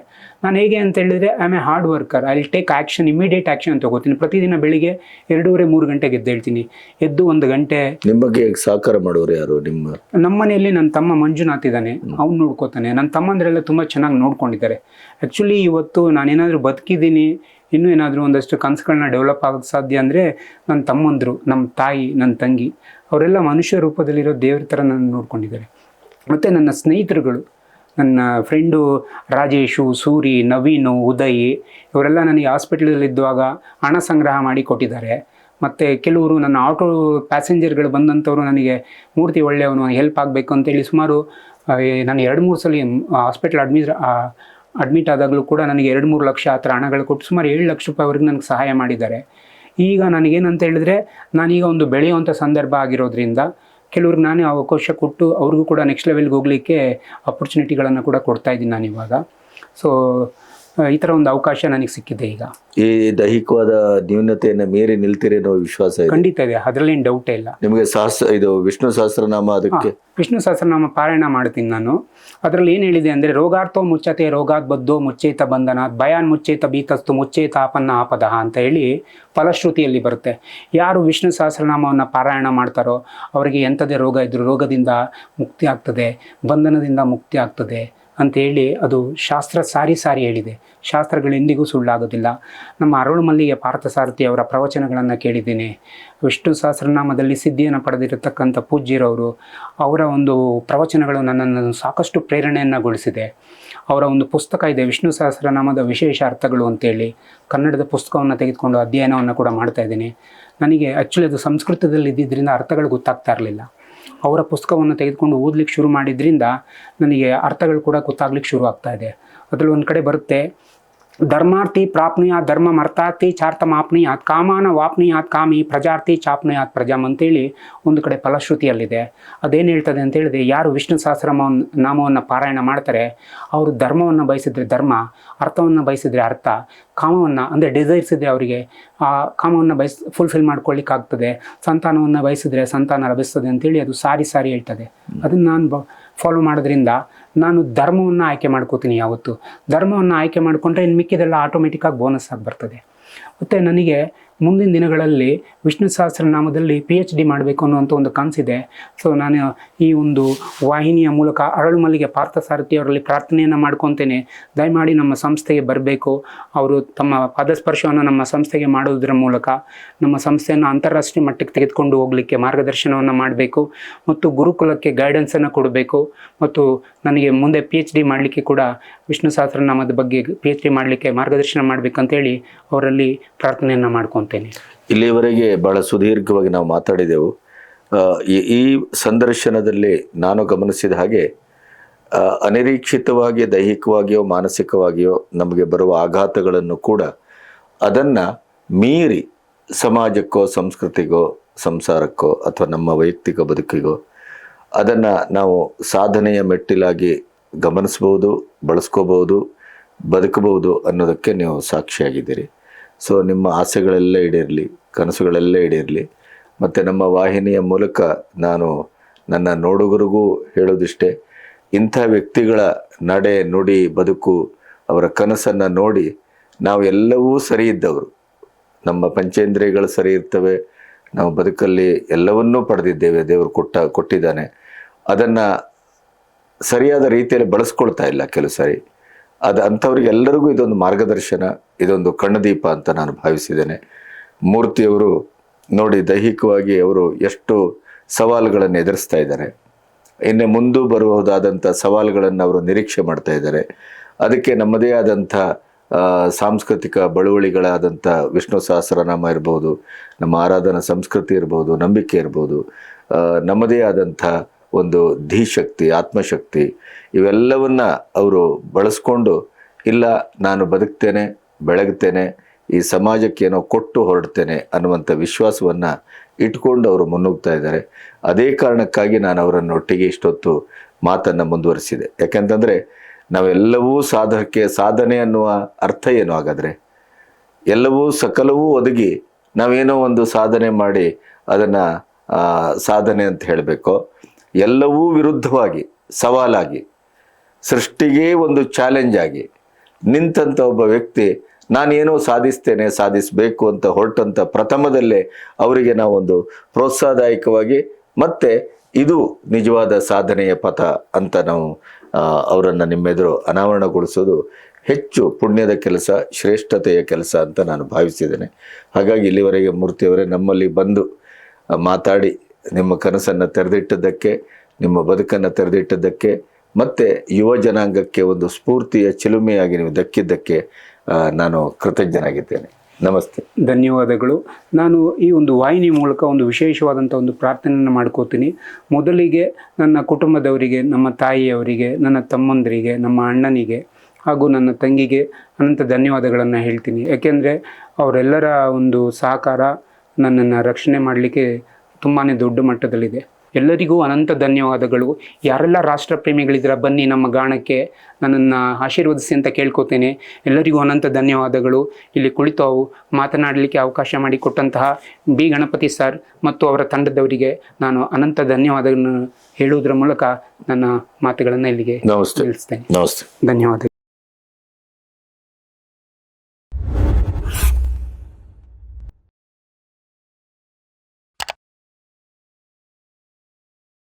ನಾನು ಹೇಗೆ ಅಂತ ಹೇಳಿದರೆ I am A hard worker, I will take action, immediate action ತಗೋತೀನಿ. ಪ್ರತಿದಿನ ಬೆಳಿಗ್ಗೆ 2:30-3 ಗಂಟೆಗೆ ಎದ್ದೇಳ್ತೀನಿ. ಎದ್ದು 1 ಗಂಟೆ. ನಿಮಗೆ ಸಹಕಾರ ಮಾಡೋರು ಯಾರು? ನಮ್ಮ ಮನೆಯಲ್ಲಿ ನನ್ನ ತಮ್ಮ ಮಂಜುನಾಥ್ ಇದ್ದಾನೆ, ಅವ್ನು ನೋಡ್ಕೋತಾನೆ. ನನ್ನ ತಮ್ಮಂದ್ರೆಲ್ಲ ತುಂಬ ಚೆನ್ನಾಗಿ ನೋಡ್ಕೊಂಡಿದ್ದಾರೆ. ಆ್ಯಕ್ಚುಲಿ ಇವತ್ತು ನಾನೇನಾದರೂ ಬದುಕಿದ್ದೀನಿ, ಇನ್ನೂ ಏನಾದರೂ ಒಂದಷ್ಟು ಕನಸುಗಳನ್ನ ಡೆವಲಪ್ ಆಗೋಕ್ಕೆ ಸಾಧ್ಯ ಅಂದರೆ ನನ್ನ ತಮ್ಮಂದರು, ನಮ್ಮ ತಾಯಿ, ನನ್ನ ತಂಗಿ, ಅವರೆಲ್ಲ ಮನುಷ್ಯ ರೂಪದಲ್ಲಿರೋ ದೇವ್ರ ಥರ ನನ್ನ ನೋಡ್ಕೊಂಡಿದ್ದಾರೆ. ಮತ್ತು ನನ್ನ ಸ್ನೇಹಿತರುಗಳು, ನನ್ನ ಫ್ರೆಂಡು ರಾಜೇಶು, ಸೂರಿ, ನವೀನು, ಉದಯ್, ಇವರೆಲ್ಲ ನನಗೆ ಹಾಸ್ಪಿಟಲಲ್ಲಿದ್ದುವಾಗ ಹಣ ಸಂಗ್ರಹ ಮಾಡಿ ಕೊಟ್ಟಿದ್ದಾರೆ. ಮತ್ತು ಕೆಲವರು ನನ್ನ ಆಟೋ ಪ್ಯಾಸೆಂಜರ್ಗಳು ಬಂದಂಥವ್ರು ನನಗೆ ಮೂರ್ತಿ ಒಳ್ಳೆಯವನು, ಹೆಲ್ಪ್ ಆಗಬೇಕು ಅಂತೇಳಿ ಸುಮಾರು ನಾನು 2-3 ಸಲ ಹಾಸ್ಪಿಟಲ್ ಅಡ್ಮಿಟ್ ಆದಾಗಲೂ ಕೂಡ ನನಗೆ 2-3 ಲಕ್ಷ ಆ ಥರ ಹಣಗಳು ಕೊಟ್ಟು ಸುಮಾರು 7 ಲಕ್ಷ ರೂಪಾಯಿವರೆಗೆ ನನಗೆ ಸಹಾಯ ಮಾಡಿದ್ದಾರೆ. ಈಗ ನನಗೇನಂತ ಹೇಳಿದ್ರೆ, ನಾನೀಗ ಒಂದು ಬೆಳೆಯುವಂಥ ಸಂದರ್ಭ ಆಗಿರೋದ್ರಿಂದ ಕೆಲವ್ರಿಗೆ ನಾನೇ ಅವಕಾಶ ಕೊಟ್ಟು ಅವ್ರಿಗೂ ಕೂಡ ನೆಕ್ಸ್ಟ್ ಲೆವೆಲ್ಗೆ ಹೋಗಲಿಕ್ಕೆ ಅಪರ್ಚುನಿಟಿಗಳನ್ನು ಕೂಡ ಕೊಡ್ತಾ ಇದ್ದೀನಿ ನಾನು ಇವಾಗ. ಸೊ ಈ ಥರ ಒಂದು ಅವಕಾಶ ನನಗೆ ಸಿಕ್ಕಿದೆ. ಈಗ ಈ ದೈಹಿಕವಾದ ನ್ಯೂನತೆಯನ್ನು ಮೀರಿ ನಿಲ್ತೀರಿ ಅನ್ನೋ ವಿಶ್ವಾಸ ಇದೆ? ಖಂಡಿತ ಇದೆ, ಅದರಲ್ಲೇನು ಡೌಟೇ ಇಲ್ಲ. ನಿಮಗೆ ಇದು ವಿಷ್ಣು ಸಹಸ್ರನಾಮ, ಅದಕ್ಕೆ ವಿಷ್ಣು ಸಹಸ್ರನಾಮ ಪಾರಾಯಣ ಮಾಡ್ತೀನಿ ನಾನು. ಅದರಲ್ಲಿ ಏನು ಹೇಳಿದೆ ಅಂದರೆ, ರೋಗಾರ್ಥೋ ಮುಚ್ಚತೆ ರೋಗಾತ್ ಬದ್ದೋ ಮುಚ್ಚೇತ ಬಂಧನಾತ್ ಭಯಾನ್ ಮುಚ್ಚೇತ ಬೀತಸ್ತು ಮುಚ್ಚೇತ ಆಪನ್ನ ಆಪದಃ ಅಂತ ಹೇಳಿ ಫಲಶ್ರುತಿಯಲ್ಲಿ ಬರುತ್ತೆ. ಯಾರು ವಿಷ್ಣು ಸಹಸ್ರನಾಮವನ್ನು ಪಾರಾಯಣ ಮಾಡ್ತಾರೋ ಅವರಿಗೆ ಎಂಥದೇ ರೋಗ ಇದ್ದರೂ ರೋಗದಿಂದ ಮುಕ್ತಿ ಆಗ್ತದೆ, ಬಂಧನದಿಂದ ಮುಕ್ತಿ ಆಗ್ತದೆ ಅಂತೇಳಿ ಅದು ಶಾಸ್ತ್ರ ಸಾರಿ ಹೇಳಿದೆ. ಶಾಸ್ತ್ರಗಳು ಎಂದಿಗೂ ಸುಳ್ಳಾಗೋದಿಲ್ಲ. ನಮ್ಮ ಅರಳು ಮಲ್ಲಿಗೆ ಪಾರ್ಥಸಾರಥಿ ಅವರ ಪ್ರವಚನಗಳನ್ನು ಕೇಳಿದ್ದೀನಿ. ವಿಷ್ಣು ಸಹಸ್ರನಾಮದಲ್ಲಿ ಸಿದ್ಧಿಯನ್ನು ಪಡೆದಿರತಕ್ಕಂಥ ಪೂಜ್ಯರವರು, ಅವರ ಒಂದು ಪ್ರವಚನಗಳು ನನ್ನನ್ನು ಸಾಕಷ್ಟು ಪ್ರೇರಣೆಯನ್ನುಗೊಳಿಸಿದೆ. ಅವರ ಒಂದು ಪುಸ್ತಕ ಇದೆ, ವಿಷ್ಣು ಸಹಸ್ರನಾಮದ ವಿಶೇಷ ಅರ್ಥಗಳು ಅಂತೇಳಿ, ಕನ್ನಡದ ಪುಸ್ತಕವನ್ನು ತೆಗೆದುಕೊಂಡು ಅಧ್ಯಯನವನ್ನು ಕೂಡ ಮಾಡ್ತಾ ಇದ್ದೀನಿ. ನನಗೆ ಆ್ಯಕ್ಚುಲಿ ಅದು ಸಂಸ್ಕೃತದಲ್ಲಿ ಇದ್ದಿದ್ದರಿಂದ ಅರ್ಥಗಳು ಗೊತ್ತಾಗ್ತಾ ಇರಲಿಲ್ಲ. ಅವರ ಪುಸ್ತಕವನ್ನು ತೆಗೆದುಕೊಂಡು ಓದಲಿಕ್ಕೆ ಶುರು ಮಾಡಿದ್ರಿಂದ ನನಗೆ ಅರ್ಥಗಳು ಕೂಡ ಗೊತ್ತಾಗ್ಲಿಕ್ಕೆ ಶುರು ಆಗ್ತಾ ಇದೆ. ಅದರಲ್ಲಿ ಒಂದು ಕಡೆ ಬರುತ್ತೆ, ಧರ್ಮಾರ್ಥಿ ಪ್ರಾಪ್ನುಯಾತ್ ಧರ್ಮಂ ಅರ್ಥಾರ್ಥಿ ಚಾರ್ಥಮಾಪ್ನುಯಾತ್ ಕಾಮಾನ ವಾಪ್ನುಯಾತ್ ಕಾಮಿ ಪ್ರಜಾರ್ಥಿ ಚಾಪ್ನುಯಾತ್ ಪ್ರಜಾಮ್ ಅಂತೇಳಿ ಒಂದು ಕಡೆ ಫಲಶ್ರುತಿಯಲ್ಲಿದೆ. ಅದೇನು ಹೇಳ್ತದೆ ಅಂತ ಹೇಳಿದ್ರೆ, ಯಾರು ವಿಷ್ಣು ನಾಮವನ್ನು ಪಾರಾಯಣ ಮಾಡ್ತಾರೆ ಅವರು ಧರ್ಮವನ್ನು ಬಯಸಿದ್ರೆ ಧರ್ಮ, ಅರ್ಥವನ್ನು ಬಯಸಿದ್ರೆ ಅರ್ಥ, ಕಾಮವನ್ನು ಅಂದರೆ ಡಿಸೈರ್ಸ್ ಇದೆ ಅವರಿಗೆ, ಆ ಕಾಮವನ್ನು ಫುಲ್ಫಿಲ್ ಮಾಡ್ಕೊಳ್ಳಿಕ್ಕಾಗ್ತದೆ, ಸಂತಾನವನ್ನು ಬಯಸಿದ್ರೆ ಸಂತಾನ ಲಭಿಸ್ತದೆ ಅಂತೇಳಿ ಅದು ಸಾರಿ ಹೇಳ್ತದೆ. ಅದನ್ನು ನಾನು ಫಾಲೋ ಮಾಡೋದ್ರಿಂದ ನಾನು ಧರ್ಮವನ್ನು ಆಯ್ಕೆ ಮಾಡ್ಕೋತೀನಿ. ಯಾವತ್ತು ಧರ್ಮವನ್ನು ಆಯ್ಕೆ ಮಾಡಿಕೊಂಡ್ರೆ ಇನ್ನು ಮಿಕ್ಕಿದೆಲ್ಲ ಆಟೋಮೆಟಿಕ್ಕಾಗಿ ಬೋನಸ್ ಆಗಿ ಬರ್ತದೆ. ಮತ್ತು ನನಗೆ ಮುಂದಿನ ದಿನಗಳಲ್ಲಿ ವಿಷ್ಣು ಸಹಸ್ರನಾಮದಲ್ಲಿ PhD ಮಾಡಬೇಕು ಅನ್ನುವಂಥ ಒಂದು ಕನಸಿದೆ. ಸೊ ನಾನು ಈ ಒಂದು ವಾಹಿನಿಯ ಮೂಲಕ ಅರಳು ಮಲ್ಲಿಗೆ ಪಾರ್ಥಸಾರಥಿ ಅವರಲ್ಲಿ ಪ್ರಾರ್ಥನೆಯನ್ನು ಮಾಡ್ಕೊತೇನೆ, ದಯಮಾಡಿ ನಮ್ಮ ಸಂಸ್ಥೆಗೆ ಬರಬೇಕು. ಅವರು ತಮ್ಮ ಪಾದಸ್ಪರ್ಶವನ್ನು ನಮ್ಮ ಸಂಸ್ಥೆಗೆ ಮಾಡೋದ್ರ ಮೂಲಕ ನಮ್ಮ ಸಂಸ್ಥೆಯನ್ನು ಅಂತಾರಾಷ್ಟ್ರೀಯ ಮಟ್ಟಕ್ಕೆ ತೆಗೆದುಕೊಂಡು ಹೋಗಲಿಕ್ಕೆ ಮಾರ್ಗದರ್ಶನವನ್ನು ಮಾಡಬೇಕು ಮತ್ತು ಗುರುಕುಲಕ್ಕೆ ಗೈಡೆನ್ಸನ್ನು ಕೊಡಬೇಕು. ಮತ್ತು ನನಗೆ ಮುಂದೆ PhD ಮಾಡಲಿಕ್ಕೆ ಕೂಡ ವಿಷ್ಣು ಸಹಸ್ರನಾಮದ ಬಗ್ಗೆ PhD ಮಾಡಲಿಕ್ಕೆ ಮಾರ್ಗದರ್ಶನ ಮಾಡಬೇಕಂತೇಳಿ ಅವರಲ್ಲಿ ಪ್ರಾರ್ಥನೆಯನ್ನು ಮಾಡ್ಕೊತೇನೆ. ಇಲ್ಲಿವರೆಗೆ ಬಹಳ ಸುದೀರ್ಘವಾಗಿ ನಾವು ಮಾತಾಡಿದೆವು. ಈ ಸಂದರ್ಶನದಲ್ಲಿ ನಾನು ಗಮನಿಸಿದ ಹಾಗೆ ಅನಿರೀಕ್ಷಿತವಾಗಿ ದೈಹಿಕವಾಗಿಯೋ ಮಾನಸಿಕವಾಗಿಯೋ ನಮಗೆ ಬರುವ ಆಘಾತಗಳನ್ನು ಕೂಡ ಅದನ್ನು ಮೀರಿ ಸಮಾಜಕ್ಕೋ ಸಂಸ್ಕೃತಿಗೋ ಸಂಸಾರಕ್ಕೋ ಅಥವಾ ನಮ್ಮ ವೈಯಕ್ತಿಕ ಬದುಕಿಗೋ ಅದನ್ನು ನಾವು ಸಾಧನೆಯ ಮೆಟ್ಟಿಲಾಗಿ ಗಮನಿಸ್ಬೋದು, ಬಳಸ್ಕೋಬೋದು, ಬದುಕಬಹುದು ಅನ್ನೋದಕ್ಕೆ ನೀವು ಸಾಕ್ಷಿಯಾಗಿದ್ದೀರಿ. ಸೊ ನಿಮ್ಮ ಆಸೆಗಳೆಲ್ಲ ಈಡೇರಲಿ, ಕನಸುಗಳೆಲ್ಲ ಈಡೇರಲಿ. ಮತ್ತು ನಮ್ಮ ವಾಹಿನಿಯ ಮೂಲಕ ನಾನು ನನ್ನ ನೋಡುಗರಿಗೂ ಹೇಳೋದಿಷ್ಟೇ, ಇಂಥ ವ್ಯಕ್ತಿಗಳ ನಡೆ ನುಡಿ ಬದುಕು ಅವರ ಕನಸನ್ನು ನೋಡಿ ನಾವು ಎಲ್ಲವೂ ಸರಿ ಇದ್ದವರು, ನಮ್ಮ ಪಂಚೇಂದ್ರಿಯಗಳು ಸರಿ ಇರ್ತವೆ, ನಾವು ಬದುಕಲ್ಲಿ ಎಲ್ಲವನ್ನೂ ಪಡೆದಿದ್ದೇವೆ, ದೇವರು ಕೊಟ್ಟಿದ್ದಾನೆ. ಅದನ್ನು ಸರಿಯಾದ ರೀತಿಯಲ್ಲಿ ಬಳಸ್ಕೊಳ್ತಾ ಇಲ್ಲ ಕೆಲವು ಸಾರಿ. ಅಂಥವ್ರಿಗೆಲ್ಲರಿಗೂ ಇದೊಂದು ಮಾರ್ಗದರ್ಶನ, ಇದೊಂದು ಕಣ್ಣುದೀಪ ಅಂತ ನಾನು ಭಾವಿಸಿದ್ದೇನೆ. ಮೂರ್ತಿಯವರು ನೋಡಿ, ದೈಹಿಕವಾಗಿ ಅವರು ಎಷ್ಟು ಸವಾಲುಗಳನ್ನು ಎದುರಿಸ್ತಾ ಇದ್ದಾರೆ, ಇನ್ನು ಮುಂದೆ ಬರಬಹುದಾದಂಥ ಸವಾಲುಗಳನ್ನು ಅವರು ನಿರೀಕ್ಷೆ ಮಾಡ್ತಾ ಇದ್ದಾರೆ. ಅದಕ್ಕೆ ನಮ್ಮದೇ ಆದಂಥ ಸಾಂಸ್ಕೃತಿಕ ಬಳುವಳಿಗಳಾದಂಥ ವಿಷ್ಣು ಸಹಸ್ರನಾಮ ಇರ್ಬೋದು, ನಮ್ಮ ಆರಾಧನಾ ಸಂಸ್ಕೃತಿ ಇರ್ಬೋದು, ನಂಬಿಕೆ ಇರ್ಬೋದು, ನಮ್ಮದೇ ಆದಂಥ ಒಂದು ಧೀಶಕ್ತಿ, ಆತ್ಮಶಕ್ತಿ, ಇವೆಲ್ಲವನ್ನ ಅವರು ಬಳಸ್ಕೊಂಡು ಇಲ್ಲ ನಾನು ಬದುಕ್ತೇನೆ, ಬೆಳಗ್ತೇನೆ, ಈ ಸಮಾಜಕ್ಕೆ ಏನೋ ಕೊಟ್ಟು ಹೊರಡ್ತೇನೆ ಅನ್ನುವಂಥ ವಿಶ್ವಾಸವನ್ನು ಇಟ್ಕೊಂಡು ಅವರು ಮುನ್ನುಗ್ತಾ ಇದ್ದಾರೆ. ಅದೇ ಕಾರಣಕ್ಕಾಗಿ ನಾನು ಅವರನ್ನು ಒಟ್ಟಿಗೆ ಇಷ್ಟೊತ್ತು ಮಾತನ್ನು ಮುಂದುವರಿಸಿದೆ. ಯಾಕೆಂತಂದರೆ ನಾವೆಲ್ಲವೂ ಸಾಧನೆ ಅನ್ನುವ ಅರ್ಥ ಏನು ಹಾಗಾದರೆ? ಎಲ್ಲವೂ ಸಕಲವೂ ಒದಗಿ ನಾವೇನೋ ಒಂದು ಸಾಧನೆ ಮಾಡಿ ಅದನ್ನು ಸಾಧನೆ ಅಂತ ಹೇಳಬೇಕೋ, ಎಲ್ಲವೂ ವಿರುದ್ಧವಾಗಿ ಸವಾಲಾಗಿ ಸೃಷ್ಟಿಗೆ ಒಂದು ಚಾಲೆಂಜ್ ಆಗಿ ನಿಂತಂಥ ಒಬ್ಬ ವ್ಯಕ್ತಿ ನಾನೇನೋ ಸಾಧಿಸಬೇಕು ಅಂತ ಹೊರಟಂಥ ಪ್ರಥಮದಲ್ಲೇ ಅವರಿಗೆ ನಾವೊಂದು ಪ್ರೋತ್ಸಾಹದಾಯಕವಾಗಿ ಮತ್ತೆ ಇದು ನಿಜವಾದ ಸಾಧನೆಯ ಪಥ ಅಂತ ನಾವು ಅವರನ್ನು ನಿಮ್ಮೆದುರು ಅನಾವರಣಗೊಳಿಸೋದು ಹೆಚ್ಚು ಪುಣ್ಯದ ಕೆಲಸ, ಶ್ರೇಷ್ಠತೆಯ ಕೆಲಸ ಅಂತ ನಾನು ಭಾವಿಸಿದ್ದೇನೆ. ಹಾಗಾಗಿ ಇಲ್ಲಿವರೆಗೆ ಮೂರ್ತಿಯವರೇ ನಮ್ಮಲ್ಲಿ ಬಂದು ಮಾತಾಡಿ ನಿಮ್ಮ ಕನಸನ್ನು ತೆರೆದಿಟ್ಟದ್ದಕ್ಕೆ, ನಿಮ್ಮ ಬದುಕನ್ನು ತೆರೆದಿಟ್ಟದ್ದಕ್ಕೆ, ಮತ್ತು ಯುವ ಜನಾಂಗಕ್ಕೆ ಒಂದು ಸ್ಫೂರ್ತಿಯ ಚಿಲುಮೆಯಾಗಿ ನೀವು ದಕ್ಕಿದ್ದಕ್ಕೆ ನಾನು ಕೃತಜ್ಞನಾಗಿದ್ದೇನೆ. ನಮಸ್ತೆ. ಧನ್ಯವಾದಗಳು. ನಾನು ಈ ಒಂದು ವಾಹಿನಿ ಮೂಲಕ ಒಂದು ವಿಶೇಷವಾದಂಥ ಒಂದು ಪ್ರಾರ್ಥನೆಯನ್ನು ಮಾಡ್ಕೋತೀನಿ. ಮೊದಲಿಗೆ ನನ್ನ ಕುಟುಂಬದವರಿಗೆ, ನಮ್ಮ ತಾಯಿಯವರಿಗೆ, ನನ್ನ ತಮ್ಮಂದರಿಗೆ, ನಮ್ಮ ಅಣ್ಣನಿಗೆ ಹಾಗೂ ನನ್ನ ತಂಗಿಗೆ ಅನಂತ ಧನ್ಯವಾದಗಳನ್ನು ಹೇಳ್ತೀನಿ. ಯಾಕೆಂದರೆ ಅವರೆಲ್ಲರ ಒಂದು ಸಹಕಾರ ನನ್ನನ್ನು ರಕ್ಷಣೆ ಮಾಡಲಿಕ್ಕೆ ತುಂಬಾ ದೊಡ್ಡ ಮಟ್ಟದಲ್ಲಿದೆ. ಎಲ್ಲರಿಗೂ ಅನಂತ ಧನ್ಯವಾದಗಳು. ಯಾರೆಲ್ಲ ರಾಷ್ಟ್ರಪ್ರೇಮಿಗಳಿದ್ದೀರ ಬನ್ನಿ ನಮ್ಮ ಗಾಣಕ್ಕೆ, ನನ್ನನ್ನು ಆಶೀರ್ವದಿಸಿ ಅಂತ ಕೇಳ್ಕೊತೇನೆ. ಎಲ್ಲರಿಗೂ ಅನಂತ ಧನ್ಯವಾದಗಳು. ಇಲ್ಲಿ ಕುಳಿತು ಮಾತನಾಡಲಿಕ್ಕೆ ಅವಕಾಶ ಮಾಡಿಕೊಟ್ಟಂತಹ ಬಿ ಗಣಪತಿ ಸರ್ ಮತ್ತು ಅವರ ತಂಡದವರಿಗೆ ನಾನು ಅನಂತ ಧನ್ಯವಾದಗಳನ್ನು ಹೇಳುವುದರ ಮೂಲಕ ನನ್ನ ಮಾತುಗಳನ್ನು ಇಲ್ಲಿಗೆ ನಿಲ್ಲಿಸ್ತೇನೆ. ನಮಸ್ತೆ. ಧನ್ಯವಾದಗಳು.